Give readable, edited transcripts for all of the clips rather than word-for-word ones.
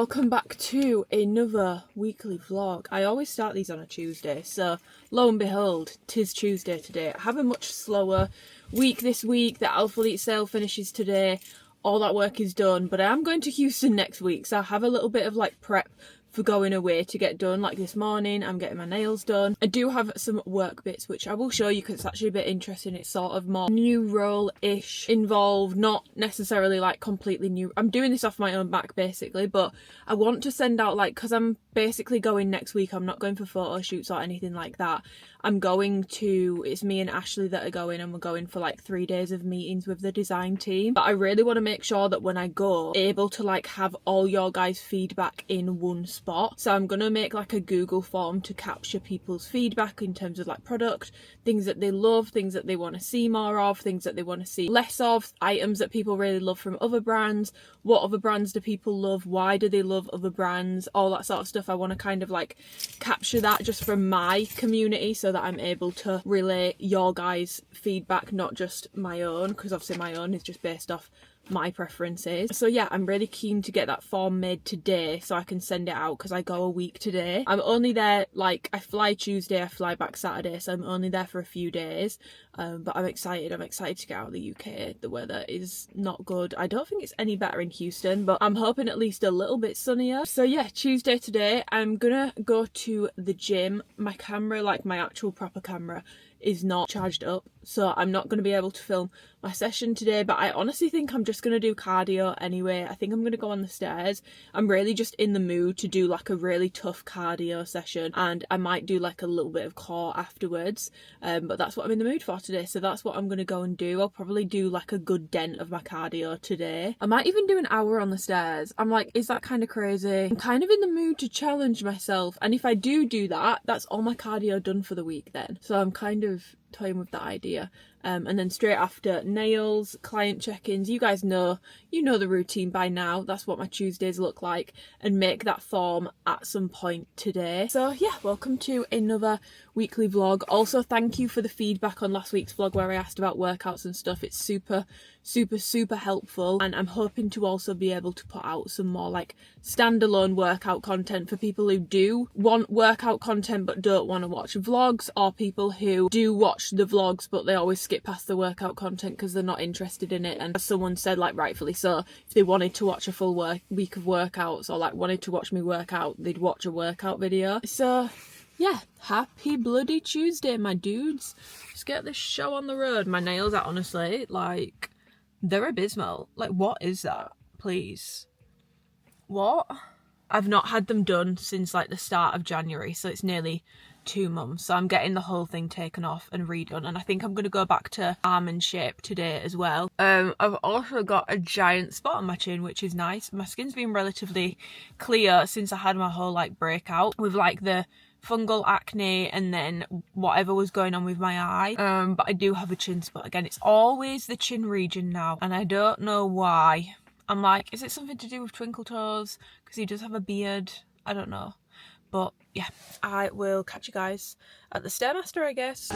welcome back to another weekly vlog. I always start these on a Tuesday, so lo and behold, 'tis Tuesday today. I have a much slower week this week. The Alphalete sale finishes today. All that work is done, but I am going to Houston next week, so I have a little bit of like prep for going away to get done. Like this morning I'm getting my nails done. I do have some work bits which I will show you because it's actually a bit interesting. It's sort of more new role-ish involved, not necessarily like completely new. I'm doing this off my own back basically, but I want to send out like, because I'm basically going next week, I'm not going for photo shoots or anything like that. I'm going to, it's me and Ashley that are going, and we're going for like 3 days of meetings with the design team. But I really want to make sure that when I go, able to like have all your guys' feedback in one spot. So I'm gonna make like a Google form to capture people's feedback in terms of like product, things that they love, things that they want to see more of, things that they want to see less of, items that people really love from other brands, what other brands do people love, why do they love other brands, all that sort of stuff. I want to kind of like capture that just from my community so that I'm able to relay your guys' feedback, not just my own, because obviously my own is just based off my preferences. So yeah, I'm really keen to get that form made today so I can send it out, because I go a week today. I'm only there, like I fly Tuesday, I fly back Saturday, so I'm only there for a few days. But I'm excited to get out of the UK. The weather is not good. I don't think it's any better in Houston, but I'm hoping at least a little bit sunnier. So yeah, Tuesday today, I'm gonna go to the gym. My camera, like my actual proper camera, is not charged up, so I'm not going to be able to film my session today, but I honestly think I'm just going to do cardio anyway. I think I'm going to go on the stairs. I'm really just in the mood to do like a really tough cardio session, and I might do like a little bit of core afterwards, but that's what I'm in the mood for today, so that's what I'm going to go and do. I'll probably do like a good dent of my cardio today. I might even do an hour on the stairs. I'm like, is that kind of crazy? I'm kind of in the mood to challenge myself, and if I do that, that's all my cardio done for the week then. So I'm kind of toying with that idea. And then straight after, nails, client check-ins. You guys know, you know the routine by now. That's what my Tuesdays look like, and make that form at some point today. So yeah, welcome to another weekly vlog. Also, thank you for the feedback on last week's vlog where I asked about workouts and stuff. It's super helpful, and I'm hoping to also be able to put out some more like standalone workout content for people who do want workout content but don't want to watch vlogs, or people who do watch the vlogs but they always skip past the workout content because they're not interested in it. And as someone said, like rightfully so, if they wanted to watch a full week of workouts, or like wanted to watch me work out, they'd watch a workout video. So yeah, happy bloody Tuesday, my dudes. Let's get this show on the road. My nails are honestly like, they're abysmal. Like, what is that? Please. What? I've not had them done since like the start of January, so it's nearly 2 months. So I'm getting the whole thing taken off and redone, and I think I'm going to go back to almond shape today as well. I've also got a giant spot on my chin, which is nice. My skin's been relatively clear since I had my whole like breakout with like the fungal acne and then whatever was going on with my eye, but I do have a chin spot again. It's always the chin region now, and I don't know why. I'm like, is it something to do with Twinkle Toes, because he does have a beard? I don't know, but yeah, I will catch you guys at the Stairmaster, I guess.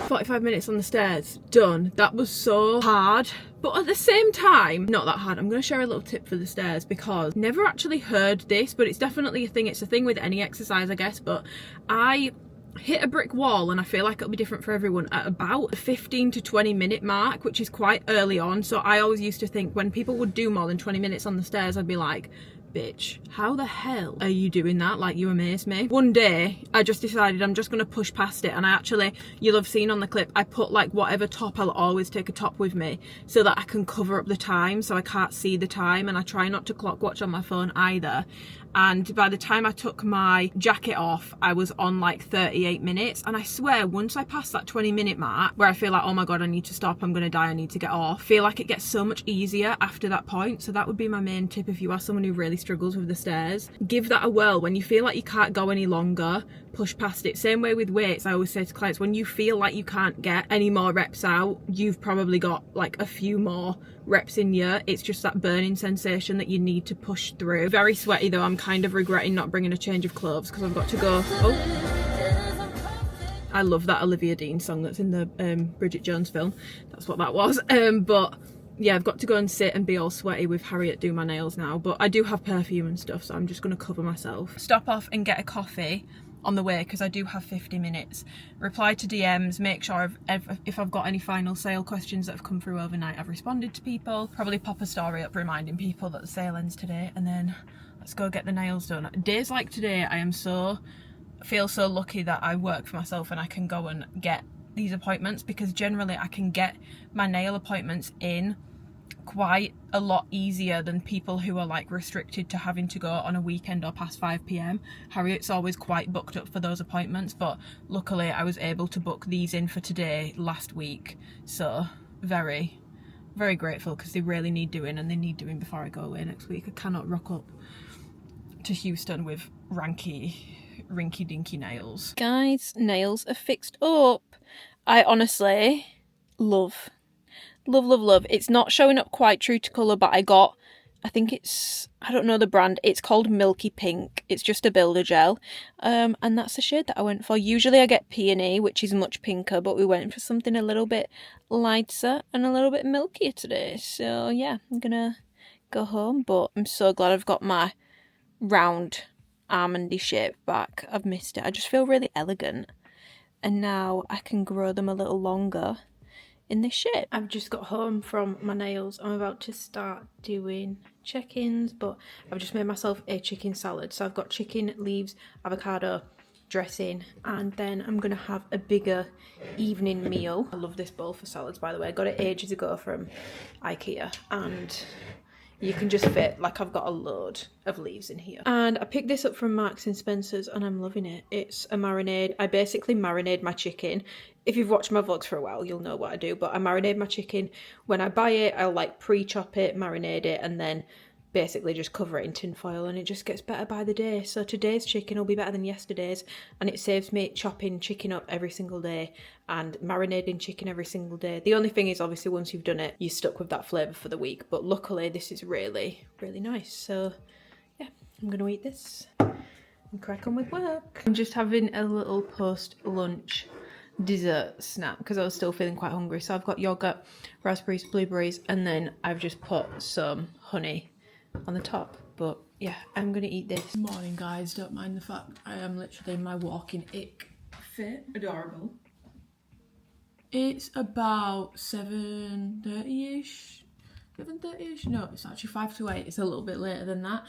45 minutes on the stairs, done. That was so hard, but at the same time, not that hard. I'm going to share a little tip for the stairs, because I've never actually heard this, but it's definitely a thing. It's a thing with any exercise, I guess, but I hit a brick wall, and I feel like it'll be different for everyone, at about the 15 to 20 minute mark, which is quite early on. So I always used to think when people would do more than 20 minutes on the stairs, I'd be like, bitch, how the hell are you doing that? Like, you amaze me. One day I just decided I'm just gonna push past it, and I actually, you'll have seen on the clip, I put like whatever top, I'll always take a top with me so that I can cover up the time so I can't see the time, and I try not to clock watch on my phone either. And by the time I took my jacket off, I was on like 38 minutes. And I swear, once I passed that 20-minute mark, where I feel like, oh my God, I need to stop, I'm gonna die, I need to get off, I feel like it gets so much easier after that point. So that would be my main tip if you are someone who really struggles with the stairs. Give that a whirl. When you feel like you can't go any longer, push past it. Same way with weights. I always say to clients, when you feel like you can't get any more reps out, you've probably got like a few more reps in you. It's just that burning sensation that you need to push through. Very sweaty though. I'm kind of regretting not bringing a change of clothes because I've got to go. I love that Olivia Dean song that's in the Bridget Jones film. That's what that was. But yeah, I've got to go and sit and be all sweaty with Harriet do my nails now. But I do have perfume and stuff, so I'm just going to cover myself. Stop off and get a coffee on the way because I do have 50 minutes. Reply to DMs, make sure if I've got any final sale questions that have come through overnight, I've responded to people. Probably pop a story up reminding people that the sale ends today, and then let's go get the nails done. Days like today, I feel so lucky that I work for myself and I can go and get these appointments, because generally I can get my nail appointments in quite a lot easier than people who are like restricted to having to go on a weekend or past 5 p.m. Harriet's always quite booked up for those appointments, but luckily I was able to book these in for today last week, so very, very grateful, because they really need doing, and they need doing before I go away next week. I cannot rock up to Houston with rinky dinky nails. Guys, nails are fixed up. I honestly love. It's not showing up quite true to colour, but I think it's, I don't know the brand, it's called Milky Pink. It's just a builder gel, and that's the shade that I went for. Usually I get Peony, which is much pinker, but we went for something a little bit lighter and a little bit milkier today. So yeah, I'm gonna go home, but I'm so glad I've got my round almondy shape back. I've missed it. I just feel really elegant, and now I can grow them a little longer in this shape. I've just got home from my nails. I'm about to start doing check-ins, but I've just made myself a chicken salad. So I've got chicken, leaves, avocado, dressing, and then I'm gonna have a bigger evening meal. I love this bowl for salads, by the way. I got it ages ago from IKEA, and you can just fit, like, I've got a load of leaves in here. And I picked this up from Marks and Spencer's and I'm loving it. It's a marinade. I basically marinade my chicken. If you've watched my vlogs for a while, you'll know what I do, but I marinade my chicken. When I buy it, I'll like pre-chop it, marinade it, and then basically just cover it in tin foil, and it just gets better by the day. So today's chicken will be better than yesterday's, and it saves me chopping chicken up every single day and marinating chicken every single day. The only thing is, obviously, once you've done it, you're stuck with that flavour for the week, but luckily this is really, really nice. So yeah, I'm going to eat this and crack on with work. I'm just having a little post-lunch dessert snack because I was still feeling quite hungry. So I've got yogurt, raspberries, blueberries, and then I've just put some honey on the top. But yeah, I'm gonna eat this. Morning guys, don't mind the fact I am literally in my walking ick fit. Adorable. It's about 7:30ish. 7:30ish? No, it's actually 5 to 8. It's a little bit later than that.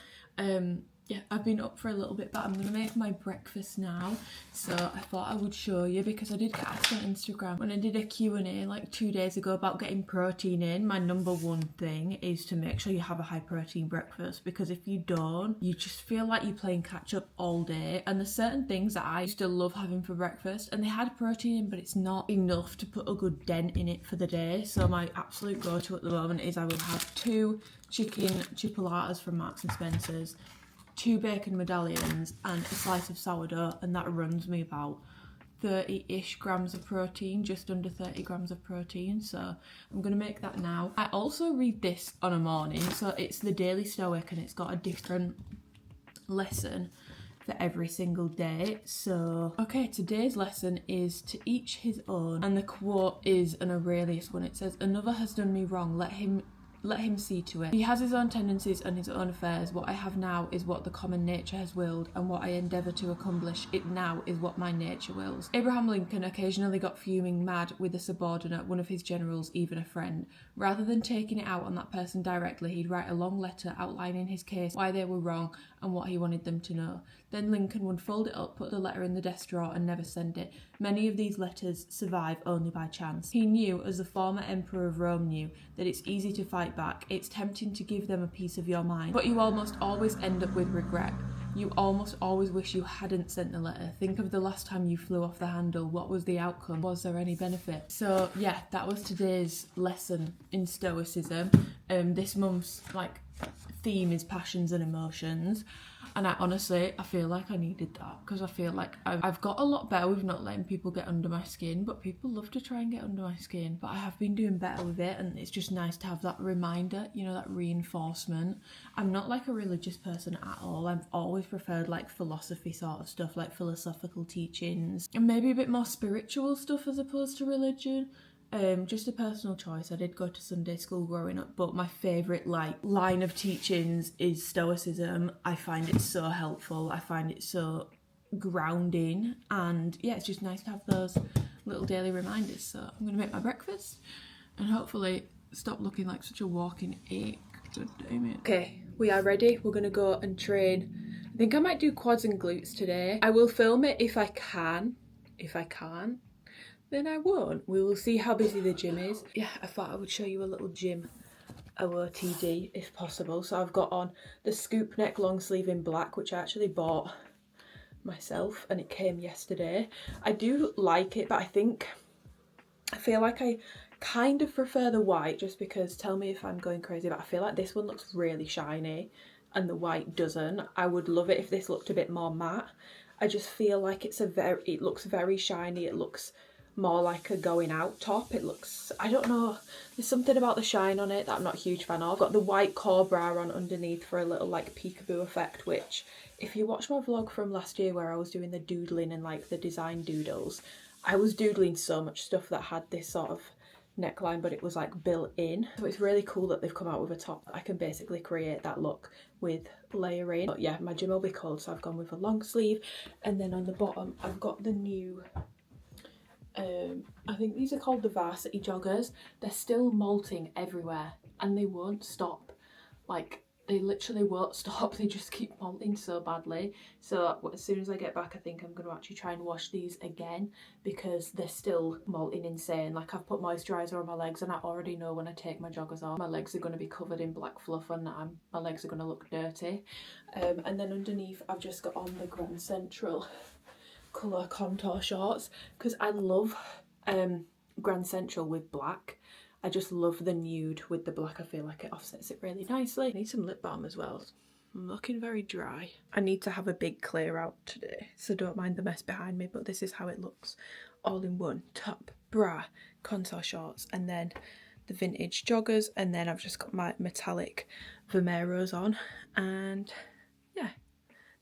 Yeah, I've been up for a little bit, but I'm gonna make my breakfast now. So I thought I would show you, because I did get asked on Instagram when I did a Q&A like 2 days ago about getting protein in. My number one thing is to make sure you have a high protein breakfast, because if you don't, you just feel like you're playing catch up all day. And there's certain things that I used to love having for breakfast, and they had protein in, but it's not enough to put a good dent in it for the day. So my absolute go-to at the moment is I will have 2 chicken chipolatas from Marks and Spencer's, 2 bacon medallions, and a slice of sourdough, and that runs me about 30-ish grams of protein, just under 30 grams of protein. So I'm gonna make that now. I also read this on a morning, so it's the Daily Stoic, and it's got a different lesson for every single day. So okay, today's lesson is to each his own, and the quote is an Aurelius one. It says, "Another has done me wrong, let him see to it. He has his own tendencies and his own affairs. What I have now is what the common nature has willed, and what I endeavour to accomplish it now is what my nature wills." Abraham Lincoln occasionally got fuming mad with a subordinate, one of his generals, even a friend. Rather than taking it out on that person directly, he'd write a long letter outlining his case, why they were wrong, and what he wanted them to know. Then Lincoln would fold it up, put the letter in the desk drawer, and never send it. Many of these letters survive only by chance. He knew, as the former emperor of Rome knew, that it's easy to fight back. It's tempting to give them a piece of your mind, but you almost always end up with regret. You almost always wish you hadn't sent the letter. Think of the last time you flew off the handle. What was the outcome? Was there any benefit? So yeah, that was today's lesson in Stoicism. This month's like theme is passions and emotions, and I feel like I needed that, because I feel like I've got a lot better with not letting people get under my skin, but people love to try and get under my skin. But I have been doing better with it, and it's just nice to have that reminder, you know, that reinforcement. I'm not like a religious person at all. I've always preferred like philosophy sort of stuff, like philosophical teachings, and maybe a bit more spiritual stuff as opposed to religion. Just a personal choice. I did go to Sunday school growing up, but my favourite like line of teachings is Stoicism. I find it so helpful. I find it so grounding, and yeah, it's just nice to have those little daily reminders. So I'm gonna make my breakfast and hopefully stop looking like such a walking ache. God damn it. Okay, we are ready. We're gonna go and train. I think I might do quads and glutes today. I will film it if I can. If I can't, then I won't. We will see how busy the gym is. Yeah, I thought I would show you a little gym OOTD if possible. So I've got on the scoop neck long sleeve in black, which I actually bought myself, and it came yesterday. I do like it, but I feel like I kind of prefer the white, just because, tell me if I'm going crazy, but I feel like this one looks really shiny and the white doesn't. I would love it if this looked a bit more matte. I just feel like it looks very shiny. It looks more like a going out top. It looks, I don't know, there's something about the shine on it that I'm not a huge fan of. I've got the white core bra on underneath for a little like peekaboo effect, which if you watch my vlog from last year where I was doing the doodling and like the design doodles, I was doodling so much stuff that had this sort of neckline, but it was like built in. So it's really cool that they've come out with a top that I can basically create that look with layering. But yeah, my gym will be cold, so I've gone with a long sleeve, and then on the bottom I've got the new I think these are called the varsity joggers. They're still molting everywhere and they won't stop. Like, they literally won't stop. They just keep molting so badly. So as soon as I get back, I think I'm going to actually try and wash these again, because they're still molting insane. Like, I've put moisturiser on my legs, and I already know when I take my joggers off, my legs are going to be covered in black fluff and my legs are going to look dirty. And then underneath I've just got on the Grand Central colour contour shorts, because I love Grand Central with black. I just love the nude with the black. I feel like it offsets it really nicely. I need some lip balm as well. I'm looking very dry. I need to have a big clear out today, so don't mind the mess behind me, but this is how it looks all in one. Top, bra, contour shorts, and then the vintage joggers, and then I've just got my metallic Vomeros on, and yeah,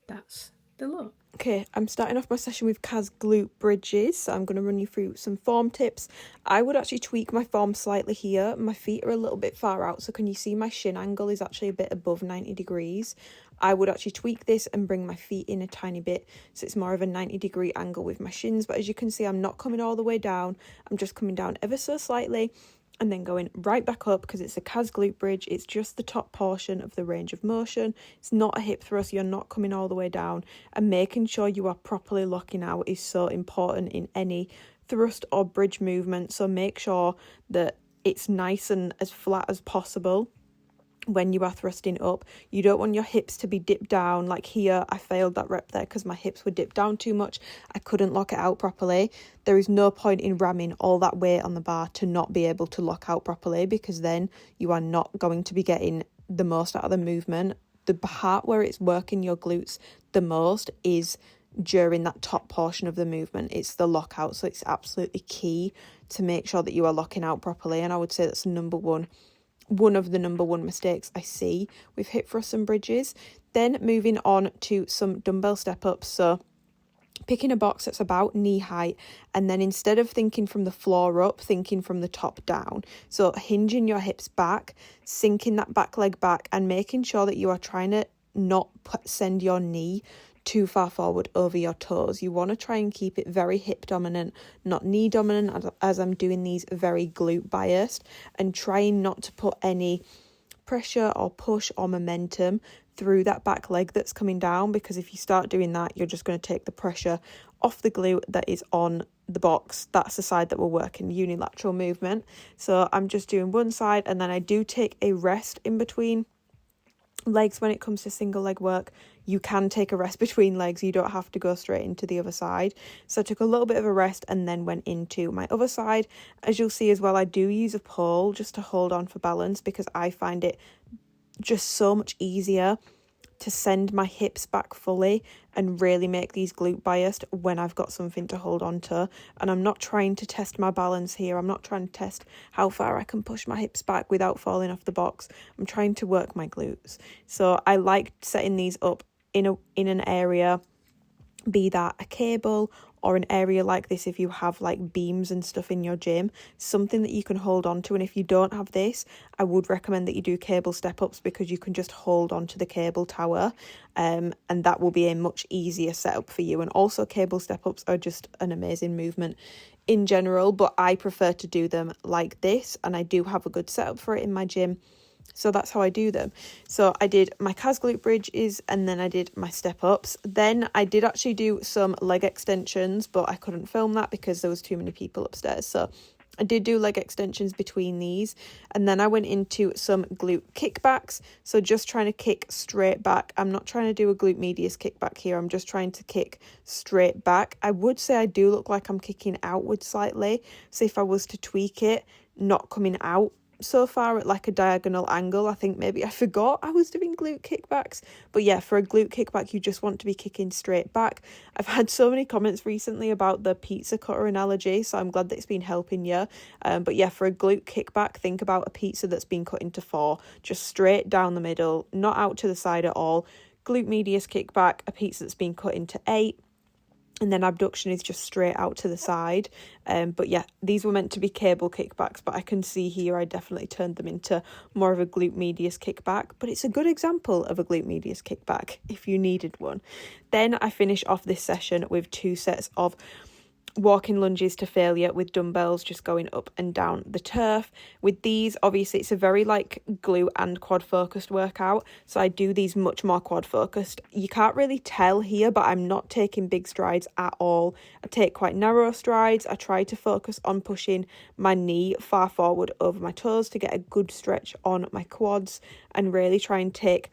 that's the look. Okay, I'm starting off my session with Kaz glute bridges, so I'm going to run you through some form tips. I would actually tweak my form slightly here. My feet are a little bit far out, so can you see my shin angle is actually a bit above 90 degrees. I would actually tweak this and bring my feet in a tiny bit, so it's more of a 90-degree angle with my shins. But as you can see, I'm not coming all the way down. I'm just coming down ever so slightly, and then going right back up, because it's a Kaz glute bridge. It's just the top portion of the range of motion. It's not a hip thrust. You're not coming all the way down, and making sure you are properly locking out is so important in any thrust or bridge movement. So make sure that it's nice and as flat as possible when you are thrusting up. You don't want your hips to be dipped down. Like here, I failed that rep there because my hips were dipped down too much. I couldn't lock it out properly. There is no point in ramming all that weight on the bar to not be able to lock out properly, because then you are not going to be getting the most out of the movement. The part where it's working your glutes the most is during that top portion of the movement. It's the lockout, so it's absolutely key to make sure that you are locking out properly. And I would say that's one of the number one mistakes I see with hip thrusts and bridges. Then moving on to some dumbbell step ups. So picking a box that's about knee height, and then instead of thinking from the floor up, thinking from the top down. So hinging your hips back, sinking that back leg back, and making sure that you are trying to not send your knee too far forward over your toes. You want to try and keep it very hip dominant, not knee dominant, as I'm doing these very glute biased, and trying not to put any pressure or push or momentum through that back leg that's coming down, because if you start doing that, you're just going to take the pressure off the glute that is on the box. That's the side that we're working unilateral movement. So I'm just doing one side, and then I do take a rest in between legs. When it comes to single leg work, you can take a rest between legs. You don't have to go straight into the other side. So I took a little bit of a rest and then went into my other side. As you'll see as well, I do use a pole just to hold on for balance, because I find it just so much easier to send my hips back fully and really make these glute biased when I've got something to hold on to. And I'm not trying to test my balance here. I'm not trying to test how far I can push my hips back without falling off the box. I'm trying to work my glutes. So I like setting these up in an area, be that a cable or an area like this if you have like beams and stuff in your gym, something that you can hold on to. And if you don't have this, I would recommend that you do cable step ups, because you can just hold on to the cable tower, and that will be a much easier setup for you. And also cable step ups are just an amazing movement in general, but I prefer to do them like this, and I do have a good setup for it in my gym. So that's how I do them. So I did my calves glute bridges, and then I did my step ups. Then I did actually do some leg extensions, but I couldn't film that because there was too many people upstairs. So I did do leg extensions between these. And then I went into some glute kickbacks. So just trying to kick straight back. I'm not trying to do a glute medius kickback here. I'm just trying to kick straight back. I would say I do look like I'm kicking outward slightly. So if I was to tweak it, not coming out so far at like a diagonal angle, I think maybe I forgot I was doing glute kickbacks. But yeah, for a glute kickback, you just want to be kicking straight back. I've had so many comments recently about the pizza cutter analogy, so I'm glad that it's been helping you. But yeah, for a glute kickback, think about a pizza that's been cut into 4, just straight down the middle, not out to the side at all. Glute medius kickback, a pizza that's been cut into 8. And then abduction is just straight out to the side. But yeah, these were meant to be cable kickbacks, but I can see here I definitely turned them into more of a glute medius kickback. But it's a good example of a glute medius kickback if you needed one. Then I finish off this session with 2 sets of walking lunges to failure with dumbbells just going up and down the turf. With these, obviously it's a very like glute and quad focused workout, so I do these much more quad focused. You can't really tell here, but I'm not taking big strides at all. I take quite narrow strides. I try to focus on pushing my knee far forward over my toes to get a good stretch on my quads, and really try and take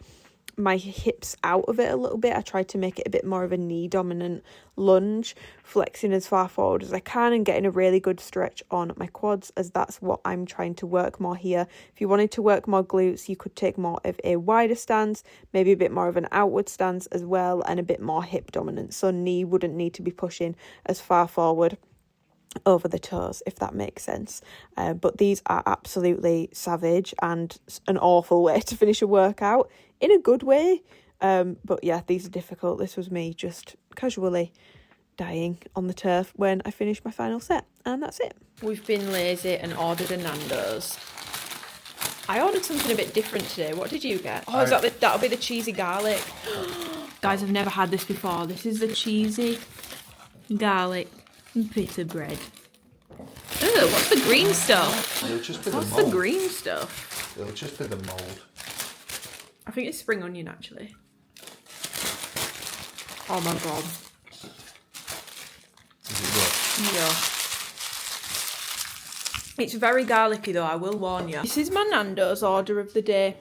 my hips out of it a little bit. I try to make it a bit more of a knee dominant lunge, flexing as far forward as I can and getting a really good stretch on my quads, as that's what I'm trying to work more here. If you wanted to work more glutes, you could take more of a wider stance, maybe a bit more of an outward stance as well, and a bit more hip dominance, so knee wouldn't need to be pushing as far forward over the toes, if that makes sense. But these are absolutely savage and an awful way to finish a workout, in a good way. But yeah, these are difficult. This was me just casually dying on the turf when I finished my final set, and that's it. We've been lazy and ordered a Nando's. I ordered something a bit different today. What did you get? Oh, that'll be the cheesy garlic. Guys, I've never had this before. This is the cheesy garlic pita bread. Ooh, what's the green stuff? It'll just be the mold. What's the green stuff? It'll just be the mold. I think it's spring onion, actually. Oh my god. Is it good? Yeah. It's very garlicky though, I will warn you. This is my Nando's order of the day.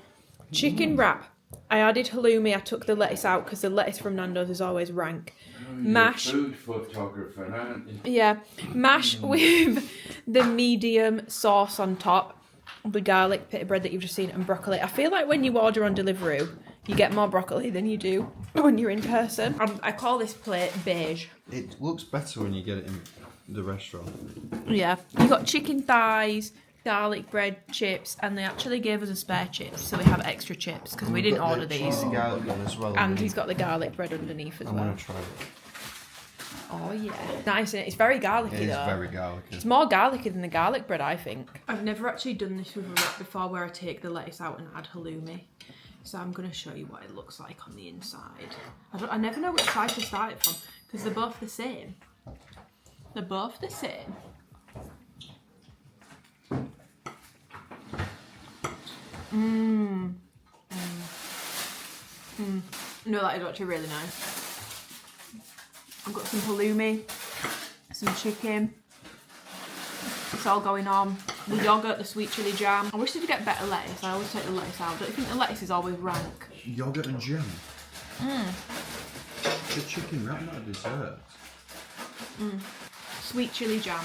Chicken wrap. I added halloumi, I took the lettuce out because the lettuce from Nando's is always rank. Mash. Food photographer, aren't you? Yeah. Mash with the medium sauce on top. The garlic pita bread that you've just seen, and broccoli. I feel like when you order on Deliveroo, you get more broccoli than you do when you're in person. I call this plate beige. It looks better when you get it in the restaurant. Yeah. You got chicken thighs, garlic bread, chips, and they actually gave us a spare chips, so we have extra chips because we didn't order these. Garlic one as well. And he's got the garlic bread underneath as well. I want to try it. Oh yeah, nice, isn't it? It's very garlicky though. It is very garlicky. It's more garlicky than the garlic bread, I think. I've never actually done this with a wrap before, where I take the lettuce out and add halloumi. So I'm going to show you what it looks like on the inside. I never know which side to start it from, because they're both the same. They're both the same. No, that is actually really nice. I've got some halloumi, some chicken. It's all going on. The yogurt, the sweet chilli jam. I wish they'd get better lettuce. I always take the lettuce out. Don't you think the lettuce is always rank? Yogurt and jam? The chicken wrap, not a dessert. Sweet chilli jam.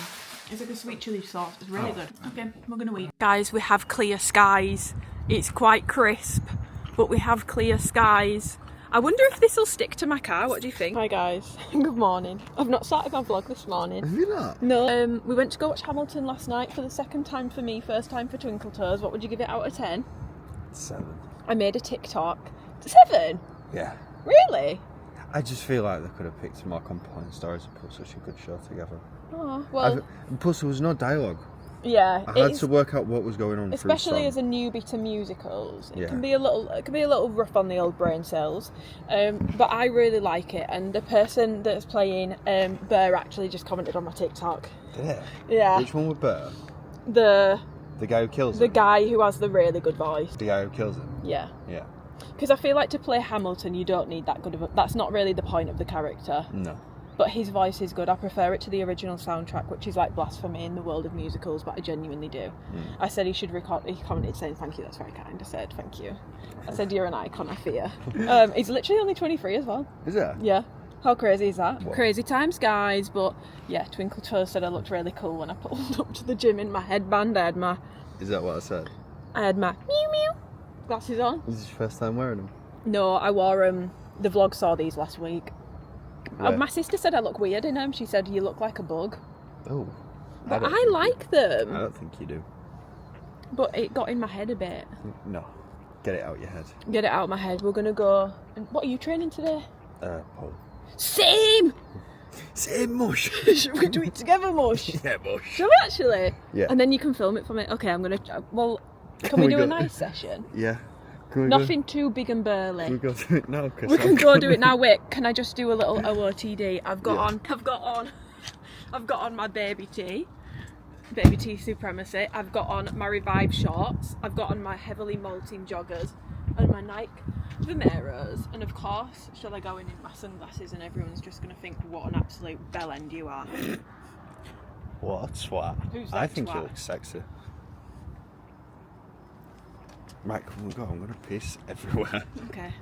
It's like a sweet chilli sauce. It's really good. Okay, we're going to eat. Guys, we have clear skies. It's quite crisp. but we have clear skies. I wonder if this will stick to my car. What do you think? Hi guys, good morning. I've not started my vlog this morning. Have you not? No. We went to go watch Hamilton last night for the second time for me, first time for Twinkle Toes. What would you give it out of 10? 7. I made a TikTok. 7? Yeah. Really? I just feel like they could have picked more compelling stories and put such a good show together. Oh, well. Plus, there was no dialogue. Yeah. I had to work out what was going on. Especially as a newbie to musicals, it Yeah. can be a little rough on the old brain cells. But I really like it, and the person that's playing Burr actually just commented on my TikTok. Did it? Yeah. Which one was Burr? The guy who kills him? The guy who has the really good voice. The guy who kills him? Yeah. Yeah. Because I feel like to play Hamilton, you don't need that good of a... That's not really the point of the character. No. But his voice is good. I prefer it to the original soundtrack, which is like blasphemy in the world of musicals, but I genuinely do. I said he should record... He commented saying, thank you, that's very kind. I said, thank you. I said, you're an icon, I fear. He's literally only 23 as well. Is it? Yeah. How crazy is that? What? Crazy times, guys. But yeah, Twinkle Toes said I looked really cool when I pulled up to the gym in my headband. Is that what I said? I had my mew mew glasses on. Is this your first time wearing them? No, I wore the vlog saw these last week. Where? My sister said I look weird in them. She said you look like a bug. Oh. But I like them. I don't think you do. But it got in my head a bit. No. Get it out your head. Get it out of my head. We're gonna go. What are you training today? Pole. Same. Same mush. Should we do it together, Mush? Yeah, mush. Shall we actually? Yeah. And then you can film it for me. Okay, I'm gonna. Well, can we do a nice session? Yeah. Can we Nothing too big and burly. Can we go do it now? We can go do it now. Wait, can I just do a little OOTD? I've got on my baby tee supremacy. I've got on my Revive shorts. I've got on my heavily molting joggers and my Nike Vomeros. And of course, shall I go in my sunglasses and everyone's just going to think what an absolute bellend you are. What swat? Who's that I think you twat? look sexy. Right, come on, go. I'm gonna piss everywhere. Okay.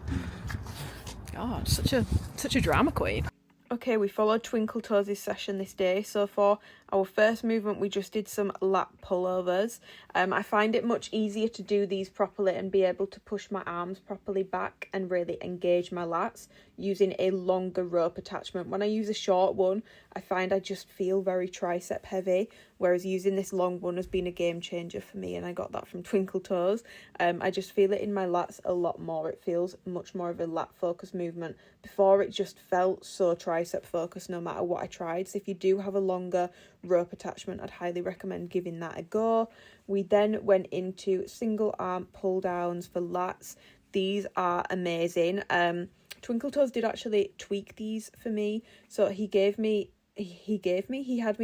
God, such a drama queen. Okay, we followed Twinkle Toes' session this day. So for our first movement, we just did some lat pullovers. I find it much easier to do these properly and be able to push my arms properly back and really engage my lats using a longer rope attachment. When I use a short one, I find I just feel very tricep heavy, whereas using this long one has been a game changer for me, and I got that from Twinkle Toes. I just feel it in my lats a lot more. It feels much more of a lat focused movement. Before, it just felt so tricep focused no matter what I tried. So if you do have a longer rope attachment, I'd highly recommend giving that a go. We then went into single arm pull downs for lats. These are amazing. Twinkle Toes did actually tweak these for me. So he had me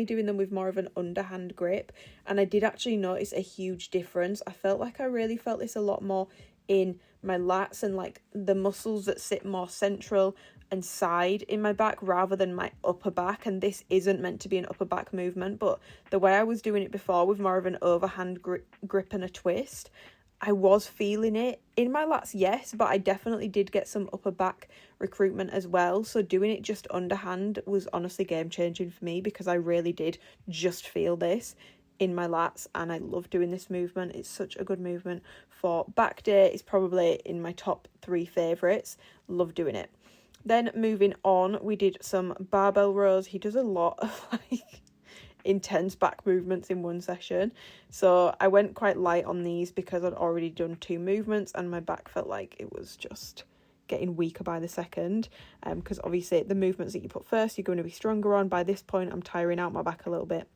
doing them with more of an underhand grip, and I did actually notice a huge difference. I felt like I really felt this a lot more in my lats and like the muscles that sit more central and side in my back rather than my upper back. And this isn't meant to be an upper back movement, but the way I was doing it before with more of an overhand grip and a twist, I was feeling it in my lats, yes, but I definitely did get some upper back recruitment as well. So doing it just underhand was honestly game changing for me, because I really did just feel this in my lats, and I love doing this movement. It's such a good movement for back day. It's probably in my top 3 favourites. Love doing it. Then moving on, we did some barbell rows. He does a lot of like intense back movements in one session, so I went quite light on these because I'd already done 2 movements and my back felt like it was just getting weaker by the second, because obviously the movements that you put first you're going to be stronger on. By this point I'm tiring out my back a little bit,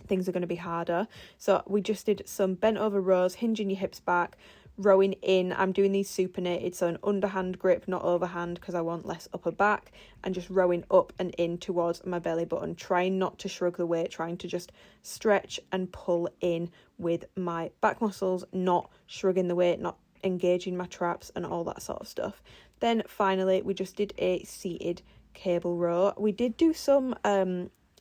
things are going to be harder. So we just did some bent over rows, hinging your hips back, rowing in. I'm doing these supinated, so an underhand grip, not overhand, because I want less upper back, and just rowing up and in towards my belly button, trying not to shrug the weight, trying to just stretch and pull in with my back muscles, not shrugging the weight, not engaging my traps and all that sort of stuff. Then finally we just did a seated cable row. We did do some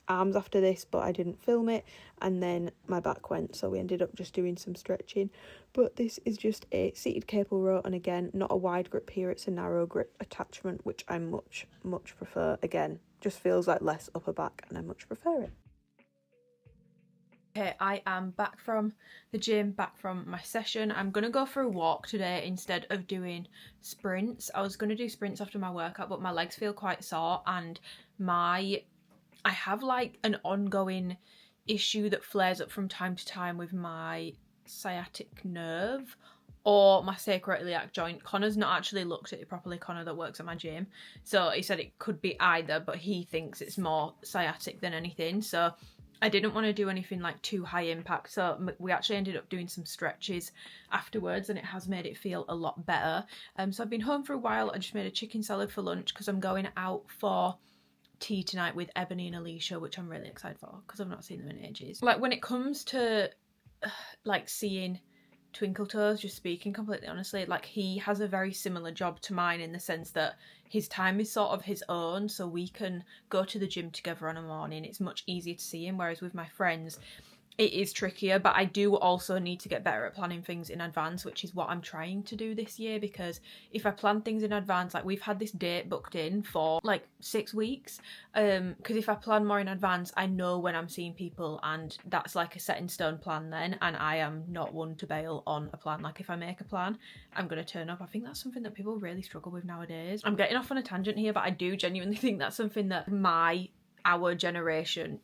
arms after this, but I didn't film it, and then my back went, so we ended up just doing some stretching. But this is just a seated cable row, and again, not a wide grip here, it's a narrow grip attachment, which I much prefer. Again, just feels like less upper back and I much prefer it. Okay, I am back from the gym, back from my session. I'm going to go for a walk today instead of doing sprints. I was going to do sprints after my workout, but my legs feel quite sore, and I have like an ongoing issue that flares up from time to time with my sciatic nerve or my sacroiliac joint. Connor's not actually looked at it properly, Connor that works at my gym. So he said it could be either, but he thinks it's more sciatic than anything. So I didn't want to do anything like too high impact, so we actually ended up doing some stretches afterwards, and it has made it feel a lot better. So I've been home for a while. I just made a chicken salad for lunch because I'm going out for tea tonight with Ebony and Alicia, which I'm really excited for because I've not seen them in ages. Like, when it comes to like seeing Twinkle Toes, just speaking completely honestly, like, he has a very similar job to mine in the sense that his time is sort of his own, so we can go to the gym together on a morning. It's much easier to see him, whereas with my friends it is trickier. But I do also need to get better at planning things in advance, which is what I'm trying to do this year, because if I plan things in advance, like, we've had this date booked in for like 6 weeks, because if I plan more in advance, I know when I'm seeing people, and that's like a set in stone plan then, and I am not one to bail on a plan. Like, if I make a plan, I'm going to turn up. I think that's something that people really struggle with nowadays. I'm getting off on a tangent here, but I do genuinely think that's something that our generation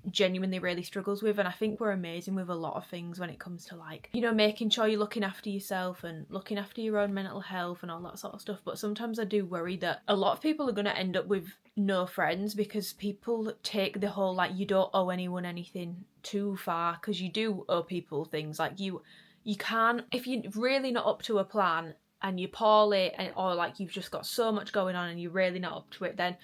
genuinely really struggles with, and I think we're amazing with a lot of things when it comes to, like, you know, making sure you're looking after yourself and looking after your own mental health and all that sort of stuff. But sometimes I do worry that a lot of people are going to end up with no friends because people take the whole, like, you don't owe anyone anything too far, because you do owe people things. Like, you can't, if you're really not up to a plan and you're poorly, or like you've just got so much going on and you're really not up to it, then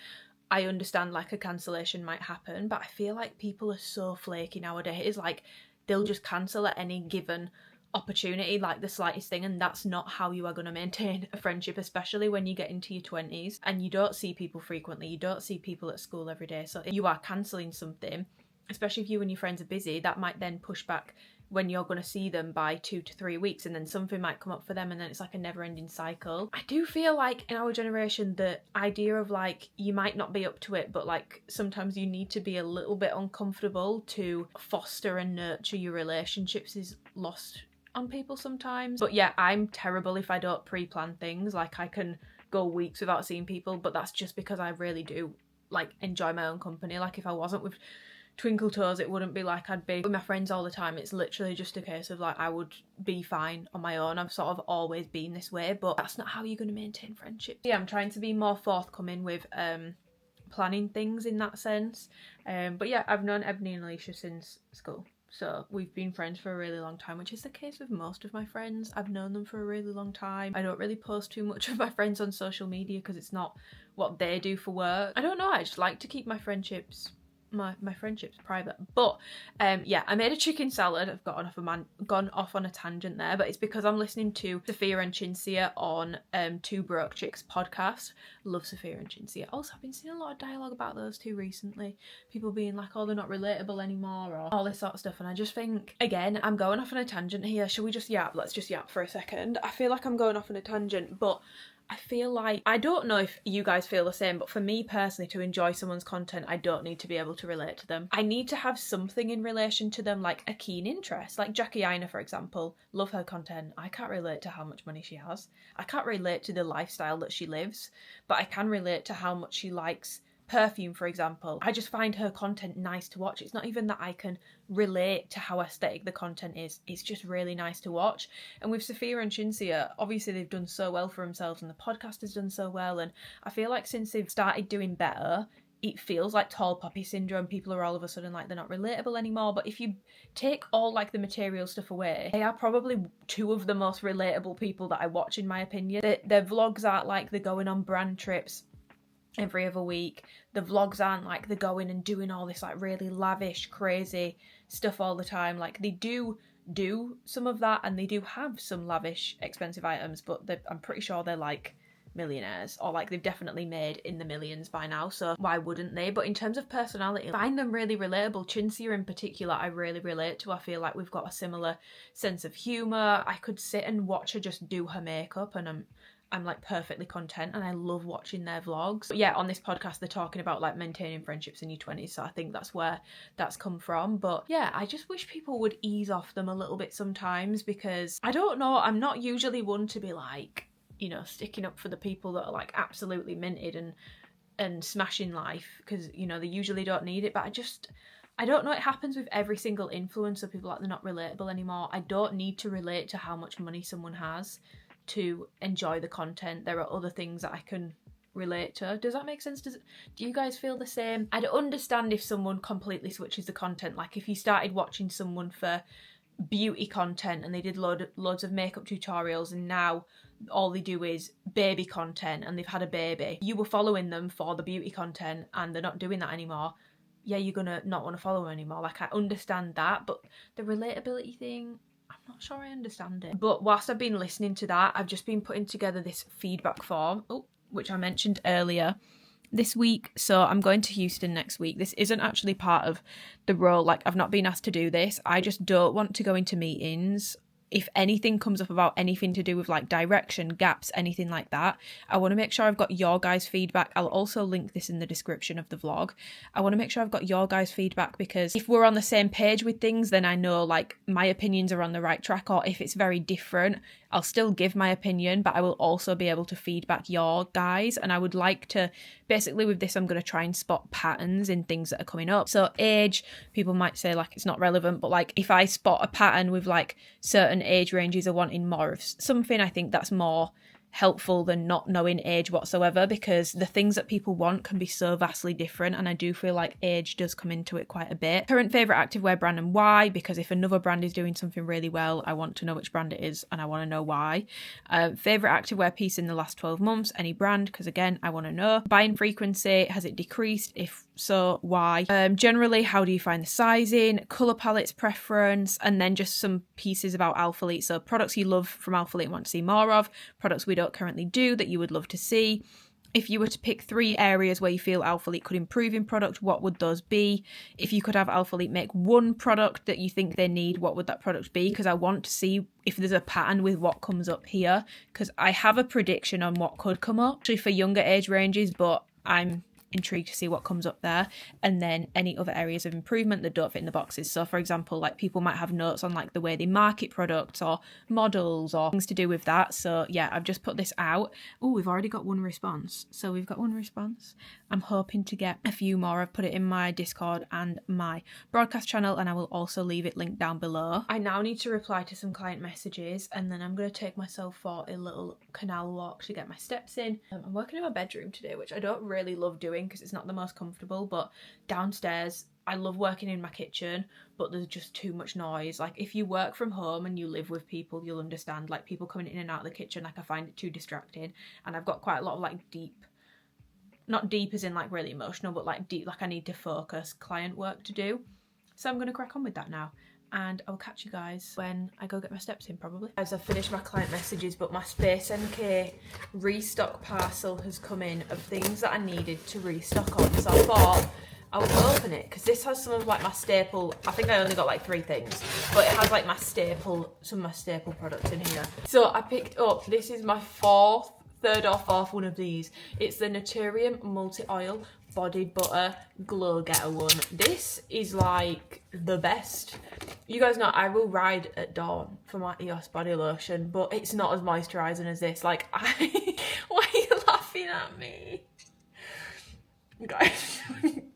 I understand like a cancellation might happen. But I feel like people are so flaky nowadays. Like, they'll just cancel at any given opportunity, like the slightest thing, and that's not how you are going to maintain a friendship, especially when you get into your 20s and you don't see people frequently, you don't see people at school every day. So if you are cancelling something, especially if you and your friends are busy, that might then push back when you're going to see them by 2 to 3 weeks, and then something might come up for them, and then it's like a never-ending cycle. I do feel like in our generation the idea of, like, you might not be up to it, but like sometimes you need to be a little bit uncomfortable to foster and nurture your relationships is lost on people sometimes. But yeah, I'm terrible if I don't pre-plan things. Like, I can go weeks without seeing people, but that's just because I really do like enjoy my own company. Like, if I wasn't with Twinkle Toes, it wouldn't be like I'd be with my friends all the time. It's literally just a case of, like, I would be fine on my own. I've sort of always been this way, but that's not how you're going to maintain friendships. Yeah, I'm trying to be more forthcoming with planning things in that sense. But yeah, I've known Ebony and Alicia since school, so we've been friends for a really long time, which is the case with most of my friends. I've known them for a really long time. I don't really post too much of my friends on social media because it's not what they do for work. I don't know, I just like to keep my friendships private. But yeah, I made a chicken salad. I've gone off on a tangent there, but it's because I'm listening to Sophia and Chinsia on Two Broke Chicks podcast. Love Sophia and Chinsia. Also, I've been seeing a lot of dialogue about those two recently, people being like, oh, they're not relatable anymore, or all this sort of stuff. And I just think, again, I'm going off on a tangent here. Shall we just yap? Let's just yap for a second. I feel like I'm going off on a tangent, but I feel like, I don't know if you guys feel the same, but for me personally, to enjoy someone's content, I don't need to be able to relate to them. I need to have something in relation to them, like a keen interest. Like Jackie Aina, for example, love her content. I can't relate to how much money she has. I can't relate to the lifestyle that she lives, but I can relate to how much she likes perfume, for example. I just find her content nice to watch. It's not even that I can relate to how aesthetic the content is, it's just really nice to watch. And with Sophia and Chinsia, obviously they've done so well for themselves and the podcast has done so well, and I feel like since they've started doing better, it feels like tall poppy syndrome. People are all of a sudden like, they're not relatable anymore. But if you take all like the material stuff away, they are probably two of the most relatable people that I watch, in my opinion. Their vlogs aren't like they're going on brand trips every other week. The vlogs aren't like they're going and doing all this like really lavish, crazy stuff all the time. Like, they do some of that, and they do have some lavish, expensive items, but I'm pretty sure they're like millionaires, or like they've definitely made in the millions by now, so why wouldn't they? But in terms of personality, I find them really relatable. Chinsia in particular, I really relate to. I feel like we've got a similar sense of humour. I could sit and watch her just do her makeup, and I'm like perfectly content and I love watching their vlogs. But yeah, on this podcast they're talking about like maintaining friendships in your 20s, so I think that's where that's come from. But yeah, I just wish people would ease off them a little bit sometimes, because I don't know, I'm not usually one to be like, you know, sticking up for the people that are like absolutely minted and smashing life, because, you know, they usually don't need it. But I don't know, it happens with every single influencer. People like, they're not relatable anymore. I don't need to relate to how much money someone has to enjoy the content. There are other things that I can relate to. Does that make sense? Do you guys feel the same? I'd understand if someone completely switches the content, like if you started watching someone for beauty content and they did loads of makeup tutorials and now all they do is baby content and they've had a baby. You were following them for the beauty content and they're not doing that anymore. Yeah, you're gonna not want to follow them anymore. Like, I understand that, but the relatability thing, I'm not sure I understand it. But whilst I've been listening to that, I've just been putting together this feedback form, which I mentioned earlier, this week. So I'm going to Houston next week. This isn't actually part of the role. Like, I've not been asked to do this. I just don't want to go into meetings. If anything comes up about anything to do with like direction, gaps, anything like that, I want to make sure I've got your guys' feedback. I'll also link this in the description of the vlog. I want to make sure I've got your guys' feedback, because if we're on the same page with things, then I know like my opinions are on the right track, or if it's very different, I'll still give my opinion, but I will also be able to feedback your guys. And I would like to, basically with this, I'm going to try and spot patterns in things that are coming up. So age, people might say like it's not relevant, but like if I spot a pattern with like certain age ranges are wanting more of something, I think that's more helpful than not knowing age whatsoever, because the things that people want can be so vastly different, and I do feel like age does come into it quite a bit. Current favourite activewear brand and why, because if another brand is doing something really well, I want to know which brand it is and I want to know why. Favourite activewear piece in the last 12 months, any brand, because again, I want to know. Buying frequency, has it decreased? If so, why? Generally, how do you find the sizing? Colour palettes preference, and then just some pieces about Alphalete. So products you love from Alphalete and want to see more of, products we don't currently do that you would love to see. If you were to pick 3 areas where you feel Alphalete could improve in product, what would those be? If you could have Alphalete make one product that you think they need, what would that product be? Because I want to see if there's a pattern with what comes up here, because I have a prediction on what could come up, actually for younger age ranges, but I'm intrigued to see what comes up there. And then any other areas of improvement that don't fit in the boxes. So for example, like people might have notes on like the way they market products or models or things to do with that. So yeah, I've just put this out. Oh, we've already got one response. So we've got one response. I'm hoping to get a few more. I've put it in my Discord and my broadcast channel, and I will also leave it linked down below. I now need to reply to some client messages, and then I'm going to take myself for a little canal walk to get my steps in. I'm working in my bedroom today, which I don't really love doing because it's not the most comfortable, but downstairs I love working in my kitchen, but there's just too much noise. Like if you work from home and you live with people, you'll understand, like people coming in and out of the kitchen, like I find it too distracting. And I've got quite a lot of like deep, not deep as in like really emotional, but like deep, like I need to focus client work to do. So I'm going to crack on with that now, and I'll catch you guys when I go get my steps in probably. As I've finished my client messages, but my Space NK restock parcel has come in of things that I needed to restock on. So I thought I would open it because this has some of like my staple, I think I only got like 3 things, but it has like my staple, some of my staple products in here. So I picked up, this is my third or fourth one of these. It's the Naturium multi-oil body butter glow getter one. This is like the best. You guys know I will ride at dawn for my EOS body lotion, but it's not as moisturising as this. Like why are you laughing at me? Guys,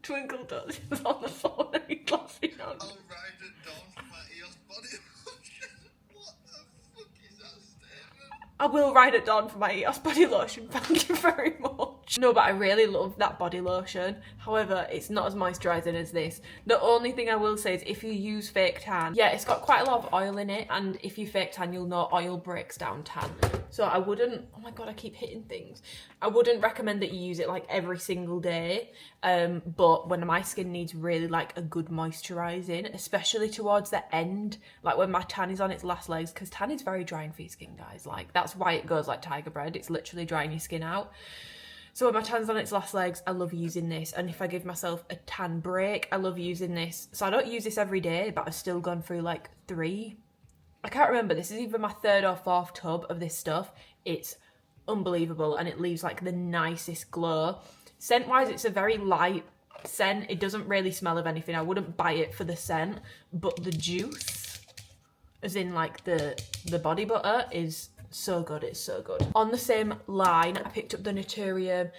Twinkle Toes is on the phone and he's laughing at me. I'll ride at dawn for my EOS body lotion. What the fuck is that statement? I will ride at dawn for my EOS body lotion, thank you very much. No, but I really love that body lotion. However, it's not as moisturising as this. The only thing I will say is if you use fake tan, yeah, it's got quite a lot of oil in it, and if you fake tan, you'll know oil breaks down tan. So I wouldn't, oh my god, I keep hitting things. I wouldn't recommend that you use it like every single day, but when my skin needs really like a good moisturising, especially towards the end, like when my tan is on its last legs, because tan is very drying for your skin, guys. Like that's why it goes like tiger bread. It's literally drying your skin out. So when my tan's on its last legs, I love using this. And if I give myself a tan break, I love using this. So I don't use this every day, but I've still gone through like 3. I can't remember. This is either my 3rd or 4th tub of this stuff. It's unbelievable, and it leaves like the nicest glow. Scent wise, it's a very light scent. It doesn't really smell of anything. I wouldn't buy it for the scent, but the juice, as in like the body butter, is so good. It's so good. On the same line, I picked up the Naturium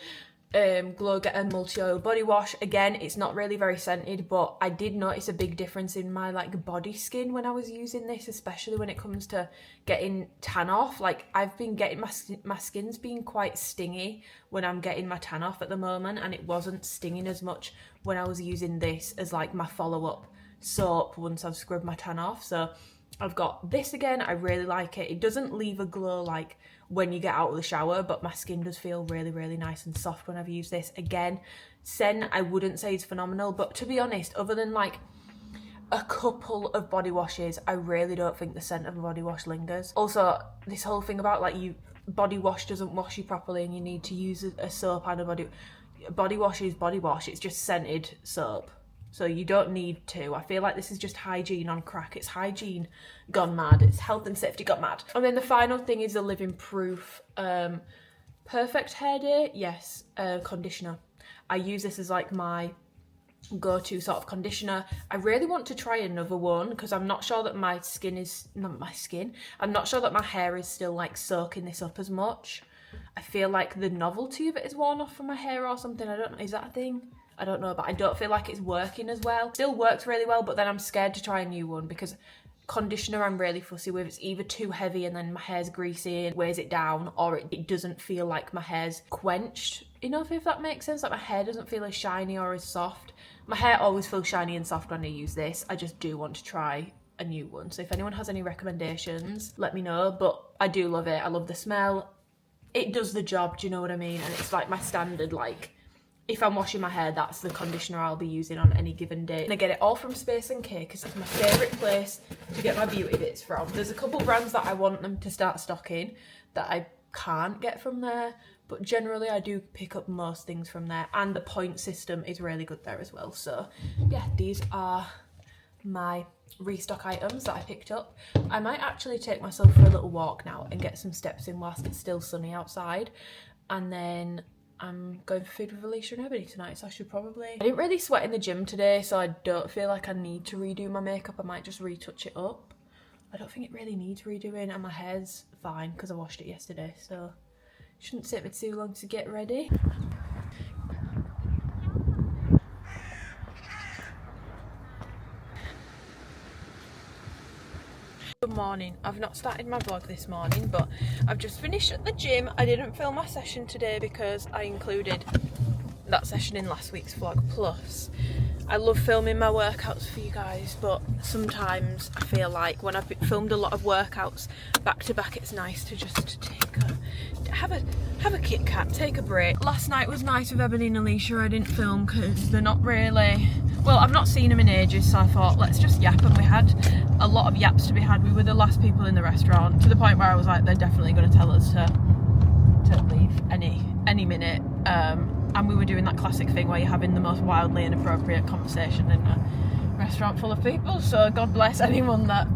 Glow Getter multi-oil body wash. Again, it's not really very scented, but I did notice a big difference in my like body skin when I was using this, especially when it comes to getting tan off. Like, I've been getting my skin's been quite stingy when I'm getting my tan off at the moment, and it wasn't stinging as much when I was using this as like my follow-up soap once I've scrubbed my tan off. So I've got this again. I really like it. It doesn't leave a glow like when you get out of the shower, but my skin does feel really, really nice and soft when I've used this. Again, scent, I wouldn't say is phenomenal, but to be honest, other than like a couple of body washes, I really don't think the scent of a body wash lingers. Also, this whole thing about like body wash doesn't wash you properly and you need to use a soap and a body wash is body wash. It's just scented soap. So you don't need to. I feel like this is just hygiene on crack. It's hygiene gone mad. It's health and safety gone mad. And then the final thing is the Living Proof Perfect Hair Day. Yes, conditioner. I use this as like my go-to sort of conditioner. I really want to try another one because I'm not sure that my skin is, not my skin, I'm not sure that my hair is still like soaking this up as much. I feel like the novelty of it is worn off from my hair or something. I don't know, is that a thing? I don't know, but I don't feel like it's working as well. Still works really well, but then I'm scared to try a new one because conditioner I'm really fussy with. It's either too heavy and then my hair's greasy and weighs it down, or it doesn't feel like my hair's quenched enough, if that makes sense. Like my hair doesn't feel as shiny or as soft. My hair always feels shiny and soft when I use this. I just do want to try a new one. So if anyone has any recommendations, let me know. But I do love it. I love the smell. It does the job, do you know what I mean? And it's like my standard, like, if I'm washing my hair, that's the conditioner I'll be using on any given day. And I get it all from Space & K because it's my favourite place to get my beauty bits from. There's a couple brands that I want them to start stocking that I can't get from there, but generally I do pick up most things from there, and the point system is really good there as well. So yeah, these are my restock items that I picked up. I might actually take myself for a little walk now and get some steps in whilst it's still sunny outside, and then I'm going for food with Alicia and Ebony tonight, so I should probably... I didn't really sweat in the gym today, so I don't feel like I need to redo my makeup. I might just retouch it up. I don't think it really needs redoing, and my hair's fine because I washed it yesterday, so it shouldn't take me too long to get ready. Good morning. I've not started my vlog this morning, but I've just finished at the gym. I didn't film my session today because I included that session in last week's vlog. Plus, I love filming my workouts for you guys, but sometimes I feel like when I've filmed a lot of workouts back to back, it's nice to just have a Kit Kat, take a break. Last night was nice with Ebony and Alicia. I didn't film because they're not really... Well, I've not seen them in ages, so I thought, let's just yap, and we had a lot of yaps to be had. We were the last people in the restaurant, to the point where I was like, they're definitely going to tell us to leave any minute. And we were doing that classic thing where you're having the most wildly inappropriate conversation in a restaurant full of people, so God bless anyone that...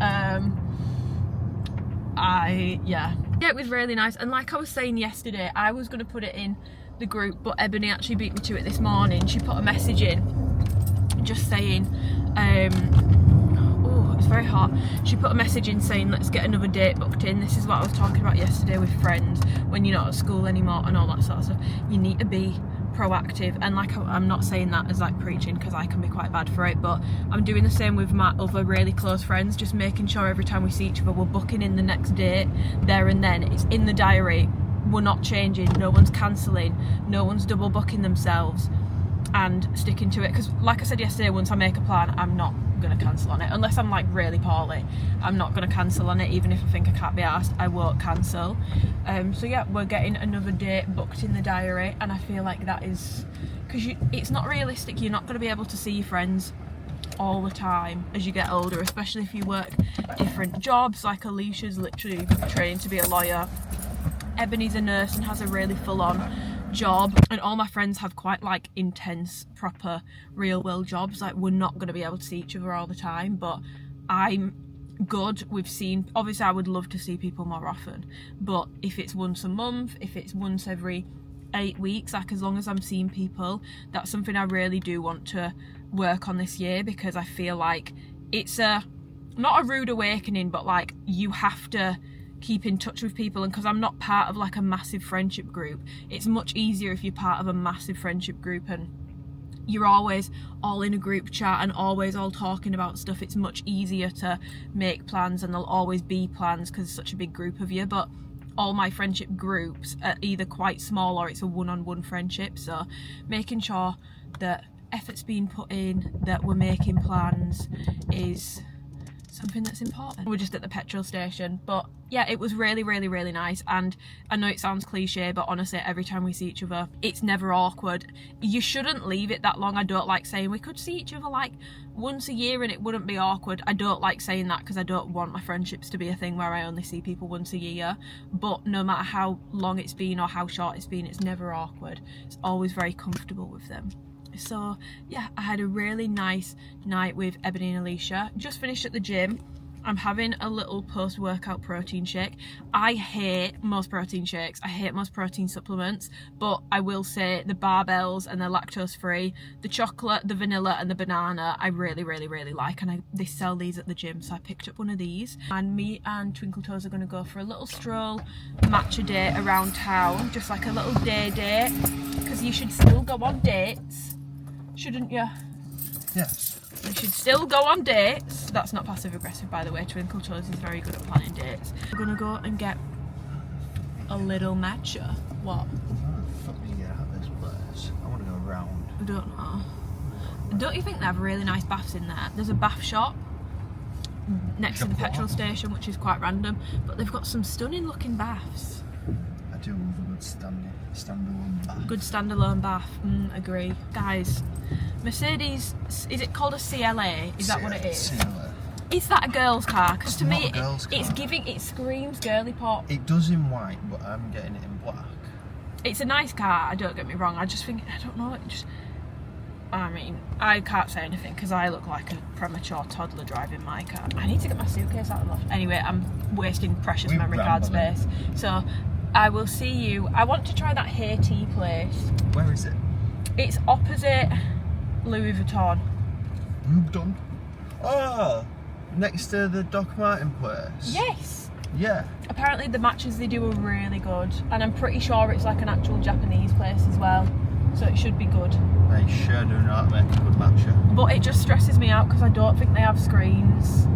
Yeah, it was really nice. And like I was saying yesterday, I was going to put it in the group, but Ebony actually beat me to it this morning. She put a message in just saying, oh, it's very hot. She put a message in saying, let's get another date booked in. This is what I was talking about yesterday with friends, when you're not at school anymore and all that sort of stuff. You need to be proactive, and like, I'm not saying that as like preaching, because I can be quite bad for it, but I'm doing the same with my other really close friends, just making sure every time we see each other we're booking in the next date there and then. It's in the diary, we're not changing, no one's cancelling, no one's double booking themselves, and sticking to it. Because like I said yesterday, once I make a plan, I'm not going to cancel on it unless I'm like really poorly. I'm not going to cancel on it, even if I think I can't be arsed, I won't cancel. So yeah, we're getting another date booked in the diary, and I feel like that is because it's not realistic. You're not going to be able to see your friends all the time as you get older, especially if you work different jobs. Like Alicia's literally trained to be a lawyer, Ebony's a nurse and has a really full-on job, and all my friends have quite like intense, proper, real world jobs. Like, we're not going to be able to see each other all the time, but I'm good. We've seen, obviously I would love to see people more often, but if it's once a month, if it's once every 8 weeks, like as long as I'm seeing people, that's something I really do want to work on this year, because I feel like it's not a rude awakening, but like you have to keep in touch with people. And because I'm not part of like a massive friendship group, it's much easier if you're part of a massive friendship group and you're always all in a group chat and always all talking about stuff. It's much easier to make plans, and there'll always be plans because it's such a big group of you. But all my friendship groups are either quite small or it's a one-on-one friendship, so making sure that effort's being put in, that we're making plans, is something that's important. We're just at the petrol station, but yeah, it was really nice. And I know it sounds cliche, but honestly, every time we see each other, it's never awkward. You shouldn't leave it that long. I don't like saying we could see each other like once a year and it wouldn't be awkward. I don't like saying that because I don't want my friendships to be a thing where I only see people once a year. But no matter how long it's been or how short it's been, it's never awkward. It's always very comfortable with them. So yeah, I had a really nice night with Ebony and Alicia. Just finished at the gym. I'm having a little post-workout protein shake. I hate most protein shakes. I hate most protein supplements, but I will say the barbells and they're lactose free. The chocolate, the vanilla and the banana I really like, and they sell these at the gym, so I picked up one of these. And me and Twinkle Toes are going to go for a little stroll, matcha date around town, just like a little day date, because you should still go on dates, shouldn't you? Yes. You should still go on dates. That's not passive aggressive, by the way. Twinkle Toes is very good at planning dates. We're gonna go and get a little matcha. What? How the fuck do you get out of this place? I want to go around. I don't know. Don't you think they have really nice baths in there? There's a bath shop next to the petrol station, which is quite random, but they've got some stunning looking baths. I do love a good standalone bath. Good standalone bath. Agree. Guys, Mercedes, is it called a CLA? Is that what it is? CLA. Is that a girl's car? Because to It's me, not a girl's car. it screams girly pop. It does in white, but I'm getting it in black. It's a nice car, don't get me wrong. I just think, I don't know, I mean, I can't say anything because I look like a premature toddler driving my car. I need to get my suitcase out of the loft. Anyway, I'm wasting precious memory card space. So I will see you. I want to try that hiiiii place. Where is it? It's opposite Louis Vuitton. Rubdon. Oh, next to the Doc Martin place. Yes. Yeah. Apparently the matches they do are really good, and I'm pretty sure it's like an actual Japanese place as well, so it should be good. They sure do not make a good matcha. But it just stresses me out because I don't think they have screens.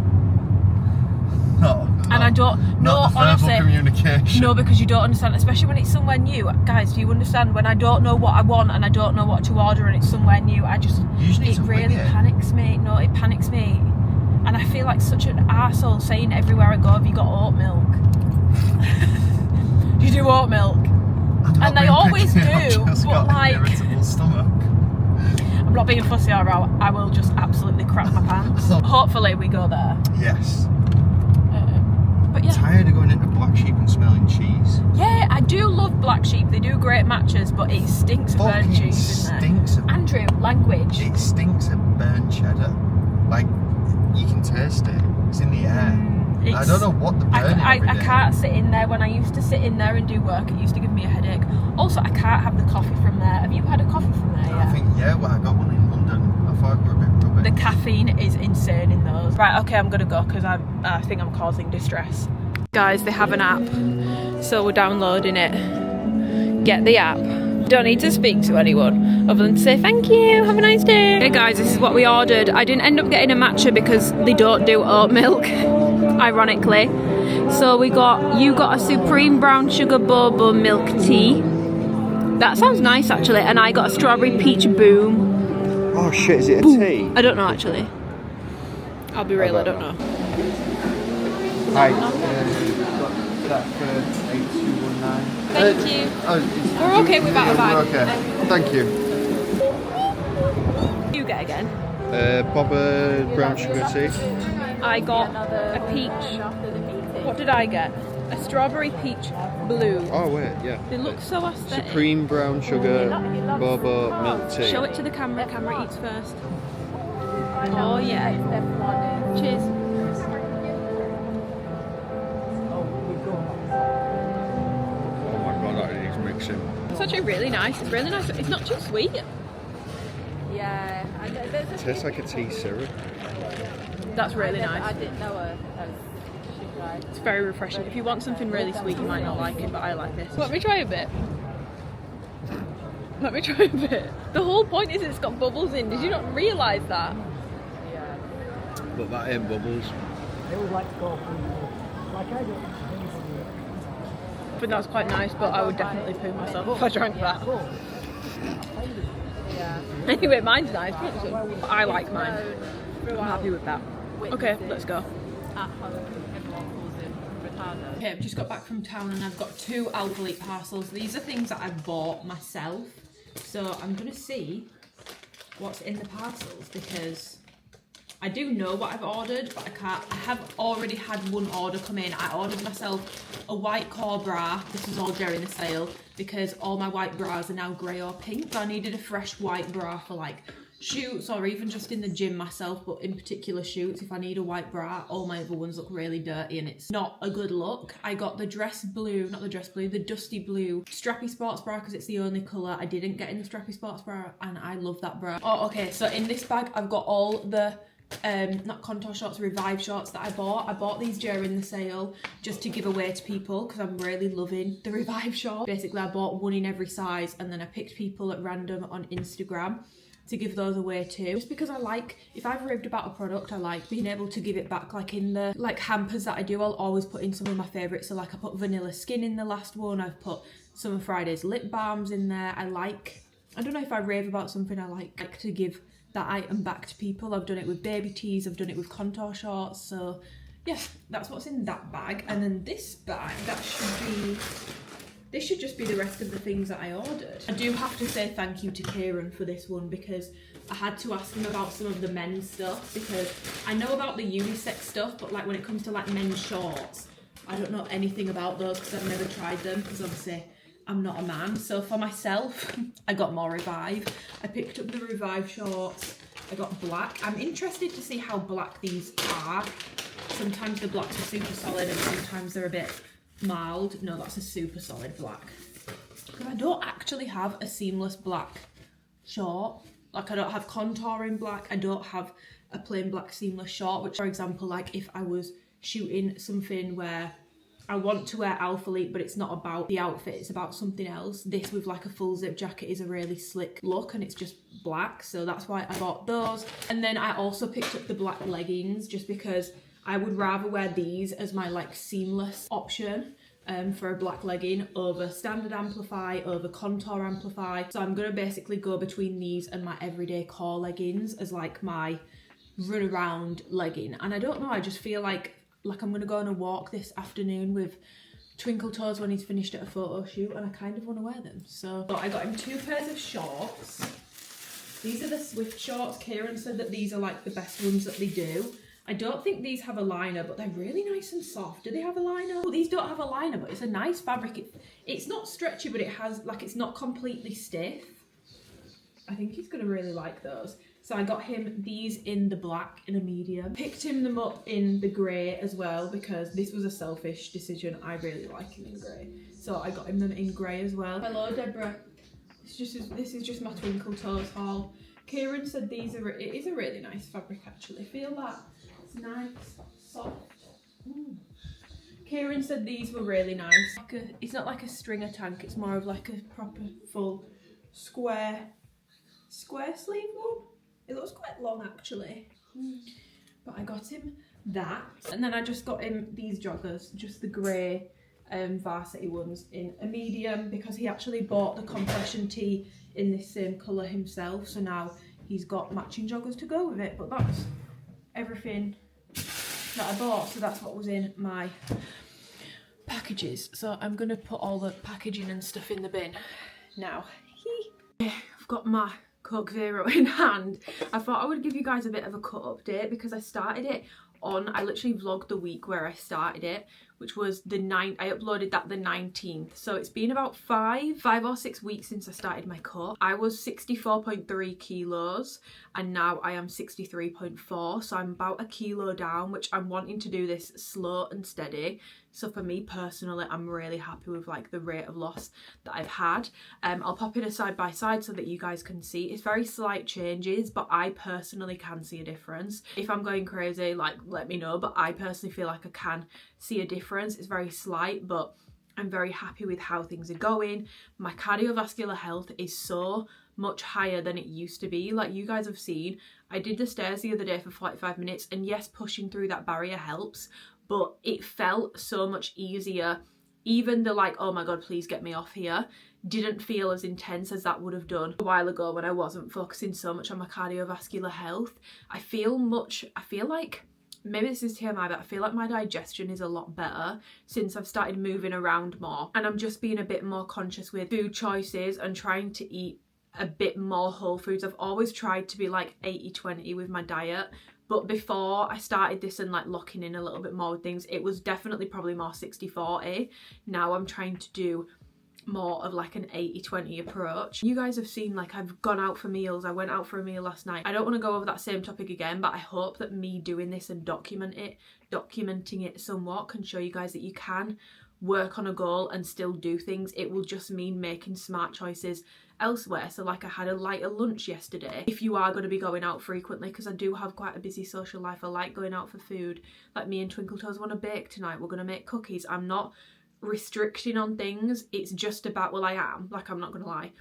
No. And I don't. Not the verbal communication. No, because you don't understand, especially when it's somewhere new. Guys, do you understand? When I don't know what I want and I don't know what to order and it's somewhere new, it really panics me. No, it panics me. And I feel like such an arsehole saying everywhere I go, have you got oat milk? Do you do oat milk? And they always do, but like, an irritable stomach. I'm not being fussy, or I will just absolutely crap my pants. Hopefully we go there. Yes. But yeah. Tired of going into Black Sheep and smelling cheese. Yeah, I do love Black Sheep. They do great matches, but it stinks of burnt cheese in there. Stinks of Andrew, language. It stinks of burnt cheddar. Like, you can taste it. It's in the air. I don't know what the burn I can't sit in there. When I used to sit in there and do work, it used to give me a headache. Also, I can't have the coffee from there. Have you had a coffee from there yet? I think, yeah, well, I got one in London. I thought it were a bit rubbish. The caffeine is insane in those. Right, okay, I'm gonna go because I think I'm causing distress. Guys, they have an app, so we're downloading it. Get the app. Don't need to speak to anyone other than to say thank you, have a nice day. Hey guys, this is what we ordered. I didn't end up getting a matcha because they don't do oat milk, ironically. So you got a supreme brown sugar boba milk tea. That sounds nice actually. And I got a strawberry peach boom. Oh shit, is it a tea? I don't know actually. I'll be real, I don't know. Hi, that for 8219. Thank you. We're okay with that bag. We're okay. Thank you. You get again. Boba brown sugar tea. I got a peach. What did I get? A strawberry peach blue. Oh wait, yeah. They look so aesthetic. Supreme brown sugar boba milk tea. Show it to the camera. Camera eats first. Oh yeah. Cheers. refreshing. It's actually really nice. It's really nice. It's not too sweet. Yeah, Tastes like a tea syrup. That's really nice. I didn't know her as she tried. It's very refreshing. If you want something really sweet, you might not like it, but I like this. Let me try a bit. Let me try a bit. The whole point is it's got bubbles in. Did you not realise that? Yeah. But that ain't bubbles. They would like to go through, like I do. I think that's quite nice, but I would definitely poo myself if I drank that. Yeah. Anyway, mine's nice. I like mine. I'm happy with that. Okay, let's go. At home, everyone calls him Ricardo. Okay, I've just got back from town and I've got 2 Alphalete parcels. These are things that I bought myself. So I'm going to see what's in the parcels because I do know what I've ordered, but I have already had one order come in. I ordered myself a white core bra. This is all during the sale because all my white bras are now grey or pink. So I needed a fresh white bra for like shoots or even just in the gym myself, but in particular shoots. If I need a white bra, all my other ones look really dirty and it's not a good look. I got the the dusty blue strappy sports bra because it's the only colour I didn't get in the strappy sports bra and I love that bra. Oh, okay, so in this bag I've got all the not contour shorts, Revive shorts that I bought these during the sale just to give away to people because I'm really loving the Revive shorts. Basically I bought one in every size and then I picked people at random on Instagram to give those away too, just because I like, if I've raved about a product, I like being able to give it back. Like in the hampers that I do, I'll always put in some of my favourites. So like I put Vanilla Skin in the last one, I've put some of Friday's lip balms in there. I don't know if I rave about something, I like to give that item back to people. I've done it with baby tees, I've done it with contour shorts, so yeah, that's what's in that bag. And then this bag, this should just be the rest of the things that I ordered. I do have to say thank you to Kieran for this one because I had to ask him about some of the men's stuff because I know about the unisex stuff, but like when it comes to like men's shorts, I don't know anything about those because I've never tried them because obviously I'm not a man. So for myself, I got more Revive. I picked up the Revive shorts. I got black. I'm interested to see how black these are. Sometimes the blacks are super solid and sometimes they're a bit mild. No, that's a super solid black. Because I don't actually have a seamless black short. Like I don't have contour in black. I don't have a plain black seamless short, which for example, like if I was shooting something where I want to wear Alphalete, but it's not about the outfit, it's about something else. This with like a full zip jacket is a really slick look and it's just black. So that's why I bought those. And then I also picked up the black leggings just because I would rather wear these as my like seamless option for a black legging over standard amplify, over contour amplify. So I'm gonna basically go between these and my everyday core leggings as like my run around legging. And I don't know, I just feel like I'm gonna go on a walk this afternoon with Twinkle Toes when he's finished at a photo shoot and I kind of want to wear them. So I got him 2 pairs of shorts. These are the Swift shorts. Kieran said that these are like the best ones that they do. I don't think these have a liner, but they're really nice and soft. Do they have a liner? Well, these don't have a liner, but it's a nice fabric. It's not stretchy, but it has, like, it's not completely stiff. I think he's gonna really like those. So I got him these in the black in a medium. Picked him them up in the grey as well because this was a selfish decision. I really like him in grey. So I got him them in grey as well. Hello, Deborah. This is just my Twinkle Toes haul. Kieran said it is a really nice fabric actually. Feel that. It's nice, soft. Kieran said these were really nice. It's not like a stringer tank, it's more of like a proper full square sleeve one. It looks quite long actually. But I got him that. And then I just got him these joggers, just the grey varsity ones in a medium because he actually bought the compression tee in this same colour himself. So now he's got matching joggers to go with it. But that's everything that I bought. So that's what was in my packages. So I'm going to put all the packaging and stuff in the bin now. I've got my Coke Zero in hand. I thought I would give you guys a bit of a cut update because I started it on. I literally vlogged the week where I started it, which was the 9th. I uploaded that the 19th. So it's been about five or 6 weeks since I started my cut. I was 64.3 kilos and now I am 63.4. So I'm about a kilo down, which I'm wanting to do this slow and steady. So for me personally, I'm really happy with like the rate of loss that I've had. I'll pop in a side by side so that you guys can see. It's very slight changes, but I personally can see a difference. If I'm going crazy, like let me know, but I personally feel like I can see a difference. It's very slight, but I'm very happy with how things are going. My cardiovascular health is so much higher than it used to be. Like you guys have seen, I did the stairs the other day for 45 minutes, and yes, pushing through that barrier helps, but it felt so much easier. Even the like, oh my god, please get me off here, didn't feel as intense as that would have done a while ago when I wasn't focusing so much on my cardiovascular health. I feel like, maybe this is TMI, but I feel like my digestion is a lot better since I've started moving around more, and I'm just being a bit more conscious with food choices and trying to eat a bit more whole foods. I've always tried to be like 80-20 with my diet, but before I started this and like locking in a little bit more with things, it was definitely probably more 60-40. Now I'm trying to do more of like an 80-20 approach. You guys have seen like I've gone out for meals. I went out for a meal last night. I don't want to go over that same topic again, but I hope that me doing this and documenting it somewhat can show you guys that you can work on a goal and still do things. It will just mean making smart choices elsewhere. So like I had a lighter lunch yesterday. If you are going to be going out frequently, because I do have quite a busy social life, I like going out for food. Like me and Twinkle Toes want to bake tonight. We're going to make cookies. I'm not restricting on things. It's just about, well, I am, like, I'm not going to lie.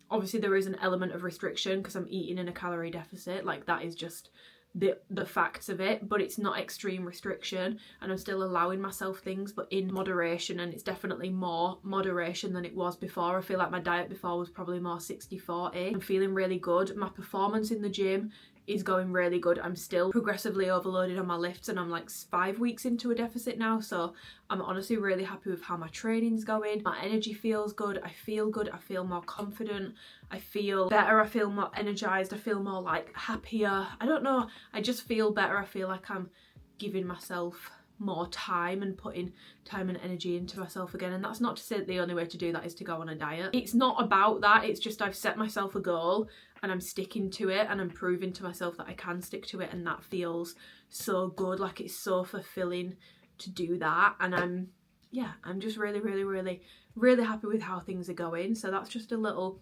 Obviously there is an element of restriction because I'm eating in a calorie deficit. Like that is just the facts of it, but it's not extreme restriction, and I'm still allowing myself things, but in moderation. And it's definitely more moderation than it was before. I feel like my diet before was probably more 60-40. I'm feeling really good. My performance in the gym is going really good. I'm still progressively overloaded on my lifts, and I'm like 5 weeks into a deficit now, so I'm honestly really happy with how my training's going. My energy feels good. I feel good. I feel more confident. I feel better. I feel more energized. I feel more like happier. I don't know, I just feel better. I feel like I'm giving myself more time and putting time and energy into myself again. And that's not to say that the only way to do that is to go on a diet. It's not about that. It's just I've set myself a goal and I'm sticking to it, and I'm proving to myself that I can stick to it, and that feels so good. Like it's so fulfilling to do that, and I'm just really happy with how things are going. So that's just a little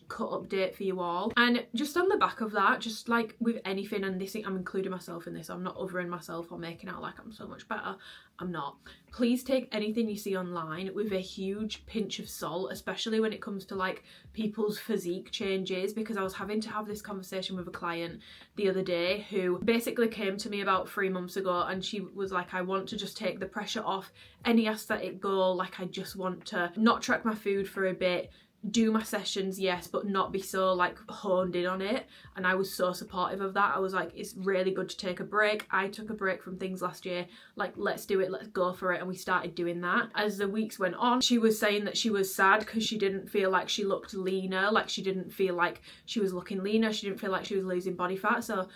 cut update for you all. And just on the back of that, just like with anything, and this thing, I'm including myself in this, I'm not othering myself or making out like I'm so much better. I'm not. Please take anything you see online with a huge pinch of salt, especially when it comes to like people's physique changes, because I was having to have this conversation with a client the other day who basically came to me about 3 months ago, and she was like, I want to just take the pressure off any aesthetic goal. Like I just want to not track my food for a bit, do my sessions, yes, but not be so like honed in on it. And I was so supportive of that. I was like, it's really good to take a break. I took a break from things last year, like let's do it, let's go for it. And we started doing that. As the weeks went on, she was saying that she was sad because she didn't feel like she looked leaner, like she didn't feel like she was looking leaner, she didn't feel like she was losing body fat. So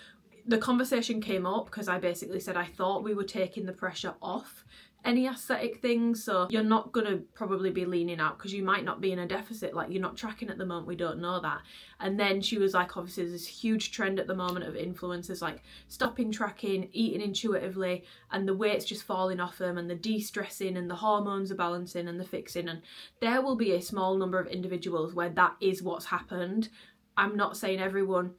the conversation came up because I basically said I thought we were taking the pressure off any aesthetic things, so you're not gonna probably be leaning out because you might not be in a deficit, like you're not tracking at the moment, we don't know that. And then she was like, obviously there's this huge trend at the moment of influencers like stopping tracking, eating intuitively, and the weight's just falling off them, and the de-stressing, and the hormones are balancing, and the fixing. And there will be a small number of individuals where that is what's happened. I'm not saying everyone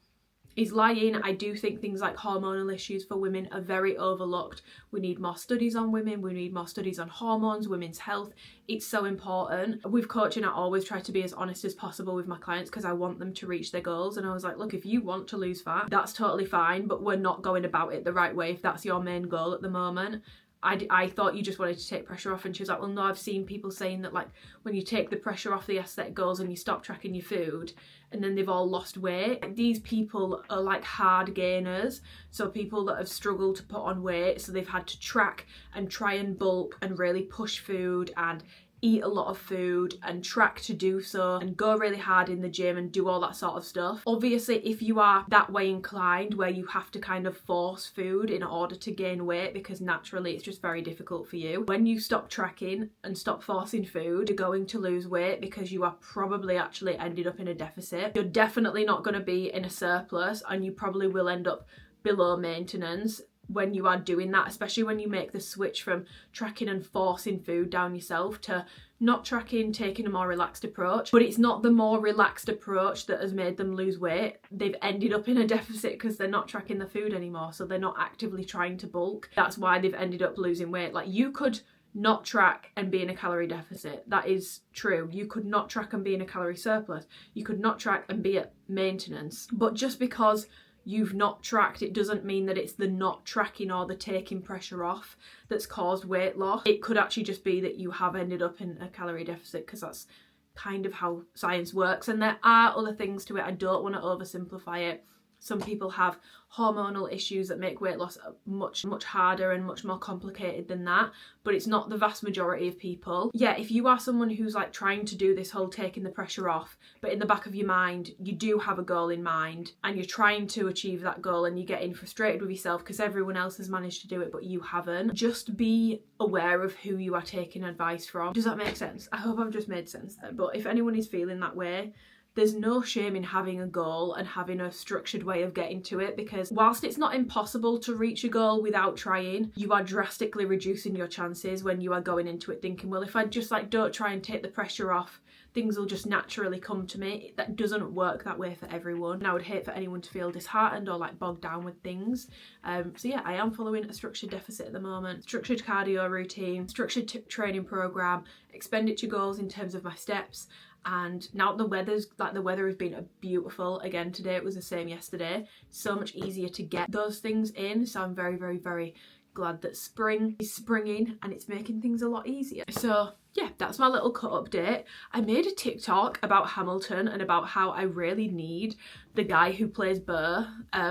is lying. I do think things like hormonal issues for women are very overlooked. We need more studies on women. We need more studies on hormones, women's health. It's so important. With coaching, I always try to be as honest as possible with my clients because I want them to reach their goals. And I was like, look, if you want to lose fat, that's totally fine, but we're not going about it the right way if that's your main goal at the moment. I thought you just wanted to take pressure off. And she was like, well, no, I've seen people saying that like when you take the pressure off the aesthetic goals and you stop tracking your food, and then they've all lost weight. These people are like hard gainers. So people that have struggled to put on weight, so they've had to track and try and bulk and really push food and eat a lot of food and track to do so and go really hard in the gym and do all that sort of stuff. Obviously, if you are that way inclined where you have to kind of force food in order to gain weight because naturally it's just very difficult for you, when you stop tracking and stop forcing food, you're going to lose weight because you are probably actually ended up in a deficit. You're definitely not going to be in a surplus, and you probably will end up below maintenance when you are doing that, especially when you make the switch from tracking and forcing food down yourself to not tracking, taking a more relaxed approach. But it's not the more relaxed approach that has made them lose weight. They've ended up in a deficit because they're not tracking the food anymore, so they're not actively trying to bulk. That's why they've ended up losing weight. Like, you could not track and be in a calorie deficit. That is true. You could not track and be in a calorie surplus. You could not track and be at maintenance. But just because you've not tracked, it doesn't mean that it's the not tracking or the taking pressure off that's caused weight loss. It could actually just be that you have ended up in a calorie deficit, because that's kind of how science works. And there are other things to it. I don't want to oversimplify it. Some people have hormonal issues that make weight loss much harder and much more complicated than that, but it's not the vast majority of people. Yeah, if you are someone who's like trying to do this whole taking the pressure off, but in the back of your mind you do have a goal in mind and you're trying to achieve that goal and you're getting frustrated with yourself because everyone else has managed to do it but you haven't, just be aware of who you are taking advice from. Does that make sense? I hope I've just made sense there. But if anyone is feeling that way, there's no shame in having a goal and having a structured way of getting to it, because whilst it's not impossible to reach a goal without trying, you are drastically reducing your chances when you are going into it thinking, well, if I just like don't try and take the pressure off, things will just naturally come to me. That doesn't work that way for everyone, and I would hate for anyone to feel disheartened or like bogged down with things. So yeah, I am following a structured deficit at the moment, structured cardio routine, structured training program, expenditure goals in terms of my steps. And now the weather has been beautiful again today. It was the same yesterday. So much easier to get those things in. So I'm very, very, very glad that spring is springing and it's making things a lot easier. So yeah, that's my little cut update. I made a TikTok about Hamilton and about how I really need the guy who plays Burr,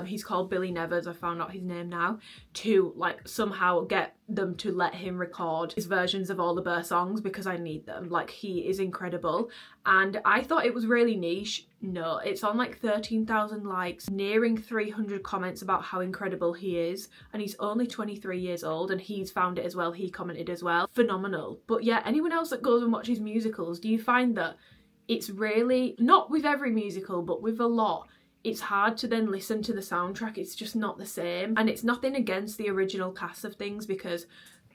he's called Billy Nevers, I found out his name now, to like somehow get them to let him record his versions of all the Burr songs, because I need them. Like, he is incredible. And I thought it was really niche. No, it's on like 13,000 likes, nearing 300 comments about how incredible he is, and he's only 23 years old and he's found it as well. He commented as well. Phenomenal. But yeah, anyone else that goes and watches musicals, do you find that it's really, not with every musical, but with a lot, it's hard to then listen to the soundtrack? It's just not the same. And it's nothing against the original cast of things, because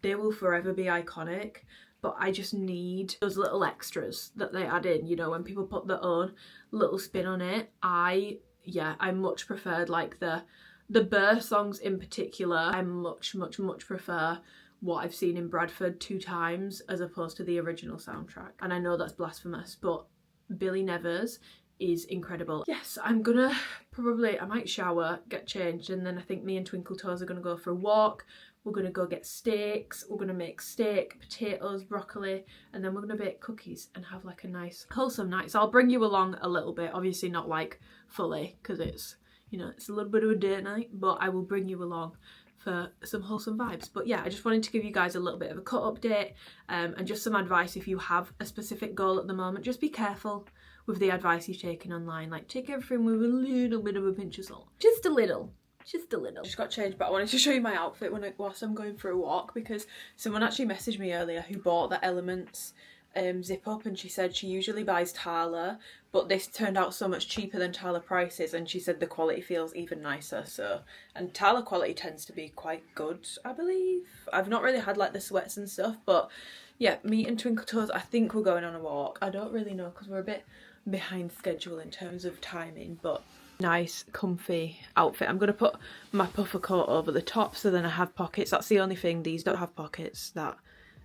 they will forever be iconic, but I just need those little extras that they add in, you know, when people put their own little spin on it. I much preferred like the Burr songs in particular. I much prefer what I've seen in Bradford 2 times as opposed to the original soundtrack. And I know that's blasphemous, but Billy Nevers is incredible. Yes, I'm gonna I might shower, get changed, and then I think me and Twinkle Toes are gonna go for a walk. We're gonna go get steaks. We're gonna make steak, potatoes, broccoli, and then we're gonna bake cookies and have like a nice wholesome night. So I'll bring you along a little bit, obviously not like fully, because it's, you know, it's a little bit of a date night, but I will bring you along for some wholesome vibes. But yeah, I just wanted to give you guys a little bit of a cut update, and just some advice. If you have a specific goal at the moment, just be careful with the advice you've taken online. Like, take everything with a little bit of a pinch of salt. Just a little. Just got changed, but I wanted to show you my outfit whilst I'm going for a walk, because someone actually messaged me earlier who bought the Elements zip up, and she said she usually buys Tala, but this turned out so much cheaper than Tala prices, and she said the quality feels even nicer. So, and Tala quality tends to be quite good, I believe. I've not really had like the sweats and stuff, but yeah, me and Twinkle Toes, I think we're going on a walk. I don't really know, because we're a bit behind schedule in terms of timing, but nice comfy outfit. I'm gonna put my puffer coat over the top so then I have pockets. That's the only thing, these don't have pockets. That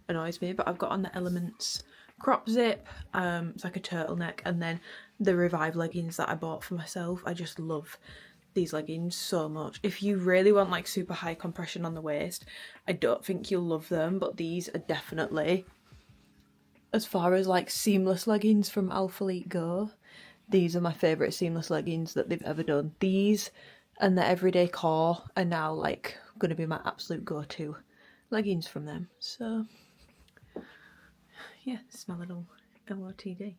annoys me. But I've got on the Elements crop zip, it's like a turtleneck, and then the Revive leggings that I bought for myself. I just love these leggings so much. If you really want like super high compression on the waist, I don't think you'll love them, but these are definitely, as far as like seamless leggings from Alphalete go, these are my favourite seamless leggings that they've ever done. These and the Everyday Core are now like going to be my absolute go-to leggings from them. So yeah, smell it all. LOTD.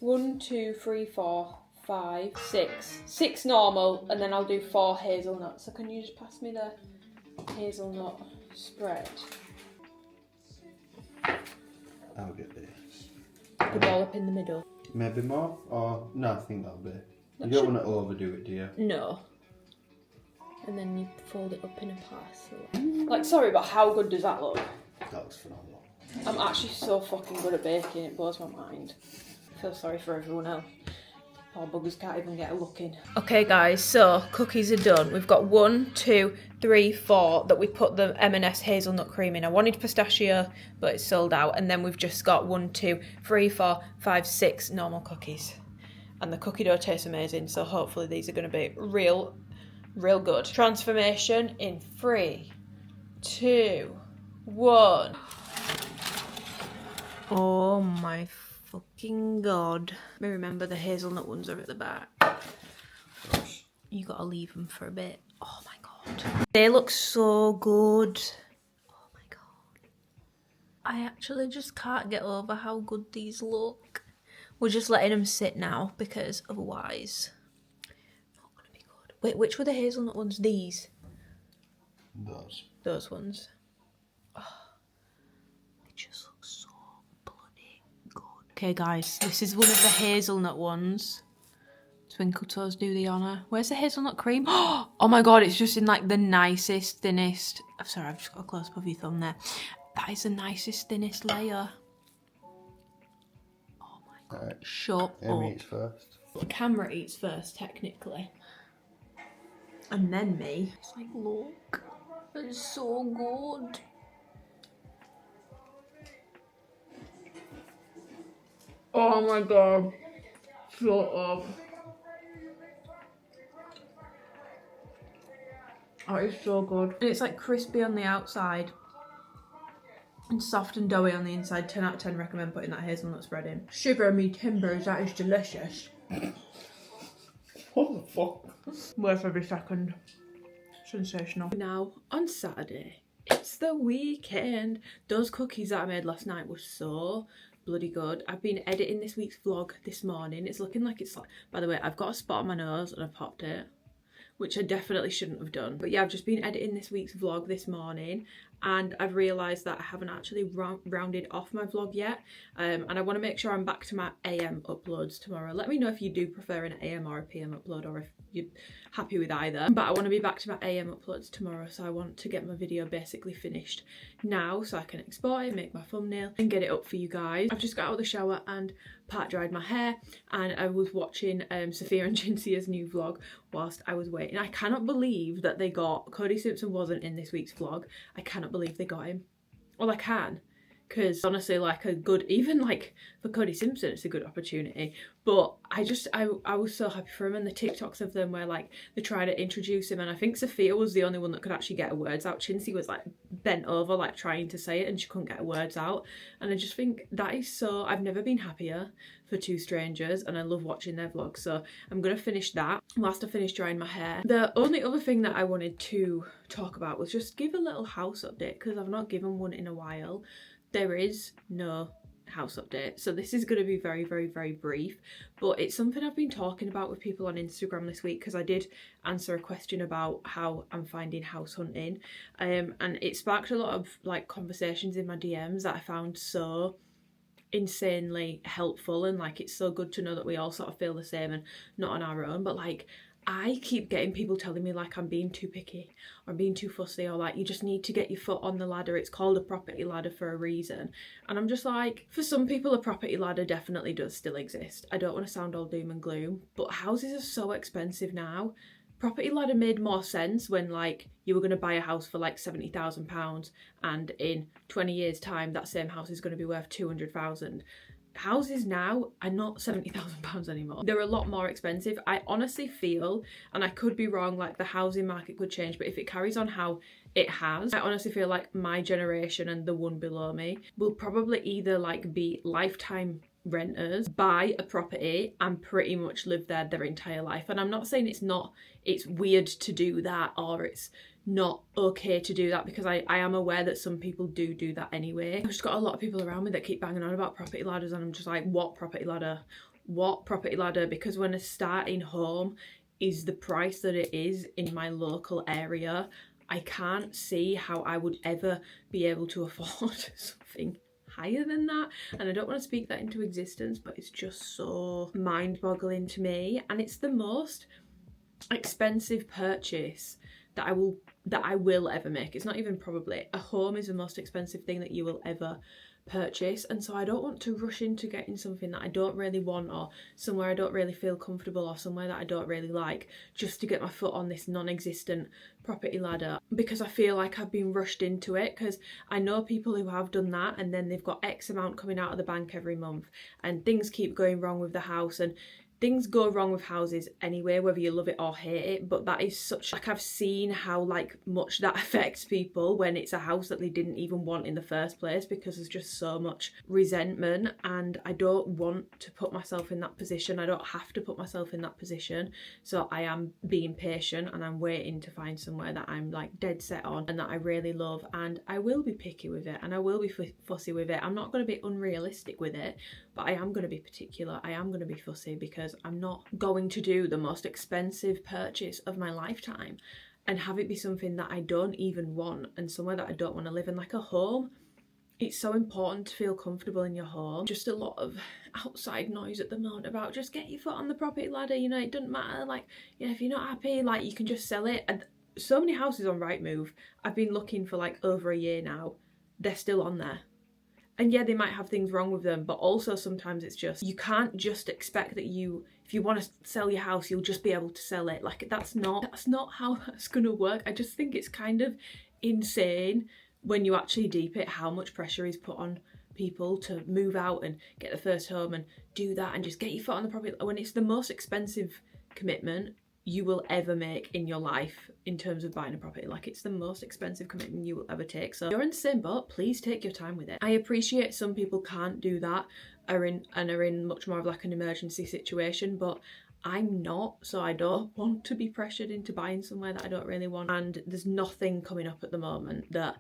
One, two, three, 4, 5, 6. 6 normal, and then I'll do 4 hazelnuts. So can you just pass me the hazelnut spread? I'll get this. The dollop in the middle. Maybe more? Or no, I think that'll be. You don't want to overdo it, do you? No. And then you fold it up in a parcel. Like, sorry, but how good does that look? That looks phenomenal. I'm actually so fucking good at baking, it blows my mind. I feel sorry for everyone else. Poor buggers can't even get a look in. Okay guys, so cookies are done. We've got 1, 2, 3, 4 that we put the M&S hazelnut cream in. I wanted pistachio, but it's sold out. And then we've just got 1, 2, 3, 4, 5, 6 normal cookies. And the cookie dough tastes amazing, so hopefully these are going to be real good. Transformation in 3, 2, 1. Oh my fucking god. Remember the hazelnut ones are at the back. You gotta leave them for a bit. Oh my god. They look so good. Oh my god. I actually just can't get over how good these look. We're just letting them sit now because otherwise not gonna be good. Wait, which were the hazelnut ones? These? Those. Those ones. Oh, they just look so bloody good. Okay guys, this is one of the hazelnut ones. Twinkle Toes do the honour. Where's the hazelnut cream? Oh my god, it's just in like the nicest, thinnest. I'm sorry, I've just got a close up of your thumb there. That is the nicest, thinnest layer. Oh my god. Right. Shut Amy up. eats first. The camera eats first, technically. And then me. It's like, look. It's so good. Oh my god. Shut up. Oh, it's so good. And it's like crispy on the outside and soft and doughy on the inside. 10 out of 10 recommend putting that hazelnut spread in. Shiver me timbers, that is delicious. What the fuck? Worth every second. Sensational. Now, on Saturday, it's the weekend. Those cookies that I made last night were so bloody good. I've been editing this week's vlog this morning. It's looking like it's like, by the way, I've got a spot on my nose and I popped it, which I definitely shouldn't have done. But yeah, I've just been editing this week's vlog this morning and I've realised that I haven't actually rounded off my vlog yet. And I want to make sure I'm back to my AM uploads tomorrow. Let me know if you do prefer an AM or a PM upload or if you're happy with either. But I want to be back to my AM uploads tomorrow, so I want to get my video basically finished now so I can export it, make my thumbnail and get it up for you guys. I've just got out of the shower and part dried my hair and I was watching Sophia and Jincia's new vlog whilst I was waiting. I cannot believe that they got, Cody Simpson wasn't in this week's vlog. I cannot believe they got him. Well, I can, because honestly, like a good, even like for Cody Simpson, it's a good opportunity. But I was so happy for him, and the TikToks of them where like they try to introduce him, and I think Sophia was the only one that could actually get her words out. Chincy was like bent over like trying to say it and she couldn't get her words out. And I just think that is so, I've never been happier for two strangers and I love watching their vlogs. So I'm gonna finish that whilst I finish drying my hair. The only other thing that I wanted to talk about was just give a little house update because I've not given one in a while. There is no house update, so this is going to be very brief, but it's something I've been talking about with people on Instagram this week because I did answer a question about how I'm finding house hunting, and it sparked a lot of like conversations in my DMs that I found so insanely helpful, and like it's so good to know that we all sort of feel the same and not on our own. But like I keep getting people telling me like I'm being too picky or I'm being too fussy, or like you just need to get your foot on the ladder. It's called a property ladder for a reason. And I'm just like, for some people a property ladder definitely does still exist. I don't want to sound all doom and gloom, but houses are so expensive now. Property ladder made more sense when like you were going to buy a house for like £70,000 and in 20 years time that same house is going to be worth 200,000. Houses now are not £70,000 anymore. They're a lot more expensive. I honestly feel, and I could be wrong, like the housing market could change, but if it carries on how it has, I honestly feel like my generation and the one below me will probably either like be lifetime renters, buy a property and pretty much live there their entire life. And I'm not saying it's weird to do that or it's not okay to do that, because I am aware that some people do that anyway. I've just got a lot of people around me that keep banging on about property ladders, and I'm just like, what property ladder? What property ladder? Because when a starting home is the price that it is in my local area, I can't see how I would ever be able to afford something higher than that. And I don't want to speak that into existence, but it's just so mind-boggling to me. And it's the most expensive purchase that I will ever make. It's not even probably. A home is the most expensive thing that you will ever purchase, and so I don't want to rush into getting something that I don't really want, or somewhere I don't really feel comfortable, or somewhere that I don't really like, just to get my foot on this non-existent property ladder, because I feel like I've been rushed into it. Because I know people who have done that and then they've got X amount coming out of the bank every month and things keep going wrong with the house, and things go wrong with houses anyway, whether you love it or hate it, but that is such, like, I've seen how like much that affects people when it's a house that they didn't even want in the first place, because there's just so much resentment, and I don't want to put myself in that position. I don't have to put myself in that position, so I am being patient and I'm waiting to find somewhere that I'm like dead set on and that I really love, and I will be picky with it and I will be fussy with it. I'm not going to be unrealistic with it, but I am going to be particular. I am going to be fussy, because I'm not going to do the most expensive purchase of my lifetime and have it be something that I don't even want and somewhere that I don't want to live in. Like a home, it's so important to feel comfortable in your home. Just a lot of outside noise at the moment about just get your foot on the property ladder, you know, it doesn't matter, like, you know, if you're not happy, like, you can just sell it. And so many houses on Rightmove, I've been looking for like over a year now, they're still on there. And yeah, they might have things wrong with them, but also sometimes it's just, you can't just expect that if you want to sell your house, you'll just be able to sell it. Like, that's not how that's gonna work. I just think it's kind of insane when you actually deep it, how much pressure is put on people to move out and get the first home and do that and just get your foot on the property, when it's the most expensive commitment you will ever make in your life in terms of buying a property. Like, it's the most expensive commitment you will ever take. So if you're in the same boat, please take your time with it. I appreciate some people can't do that, are in much more of like an emergency situation, but I'm not, so I don't want to be pressured into buying somewhere that I don't really want. And there's nothing coming up at the moment that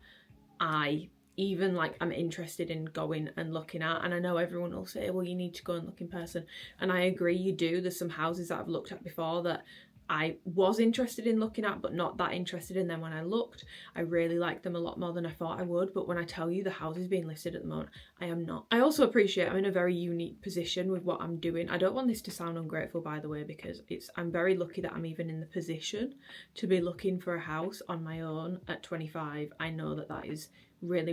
I even like I'm interested in going and looking at. And I know everyone will say, well, you need to go and look in person, and I agree, you do. There's some houses that I've looked at before that I was interested in looking at, but not that interested in them. When I looked, I really liked them a lot more than I thought I would. But when I tell you the houses being listed at the moment, I am not. I also appreciate I'm in a very unique position with what I'm doing. I don't want this to sound ungrateful, by the way, because I'm very lucky that I'm even in the position to be looking for a house on my own at 25. I know that is really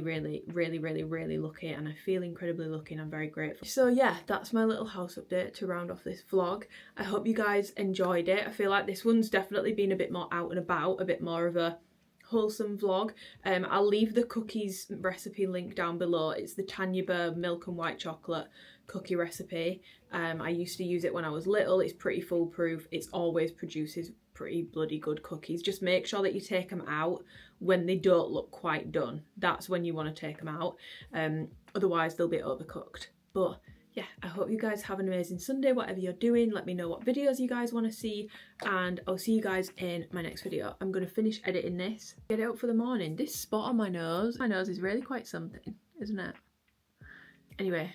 lucky, and I feel incredibly lucky, and I'm very grateful. So yeah, that's my little house update to round off this vlog. I hope you guys enjoyed it. I feel like this one's definitely been a bit more out and about, a bit more of a wholesome vlog. I'll leave the cookies recipe link down below. It's the Tanya Burr milk and white chocolate cookie recipe. I used to use it when I was little. It's pretty foolproof. It always produces pretty bloody good cookies. Just make sure that you take them out when they don't look quite done. That's when you want to take them out, otherwise they'll be overcooked. But yeah, I hope you guys have an amazing Sunday, whatever you're doing. Let me know what videos you guys want to see, and I'll see you guys in my next video. I'm going to finish editing this, get it up for the morning. This spot on my nose is really quite something, isn't it? Anyway,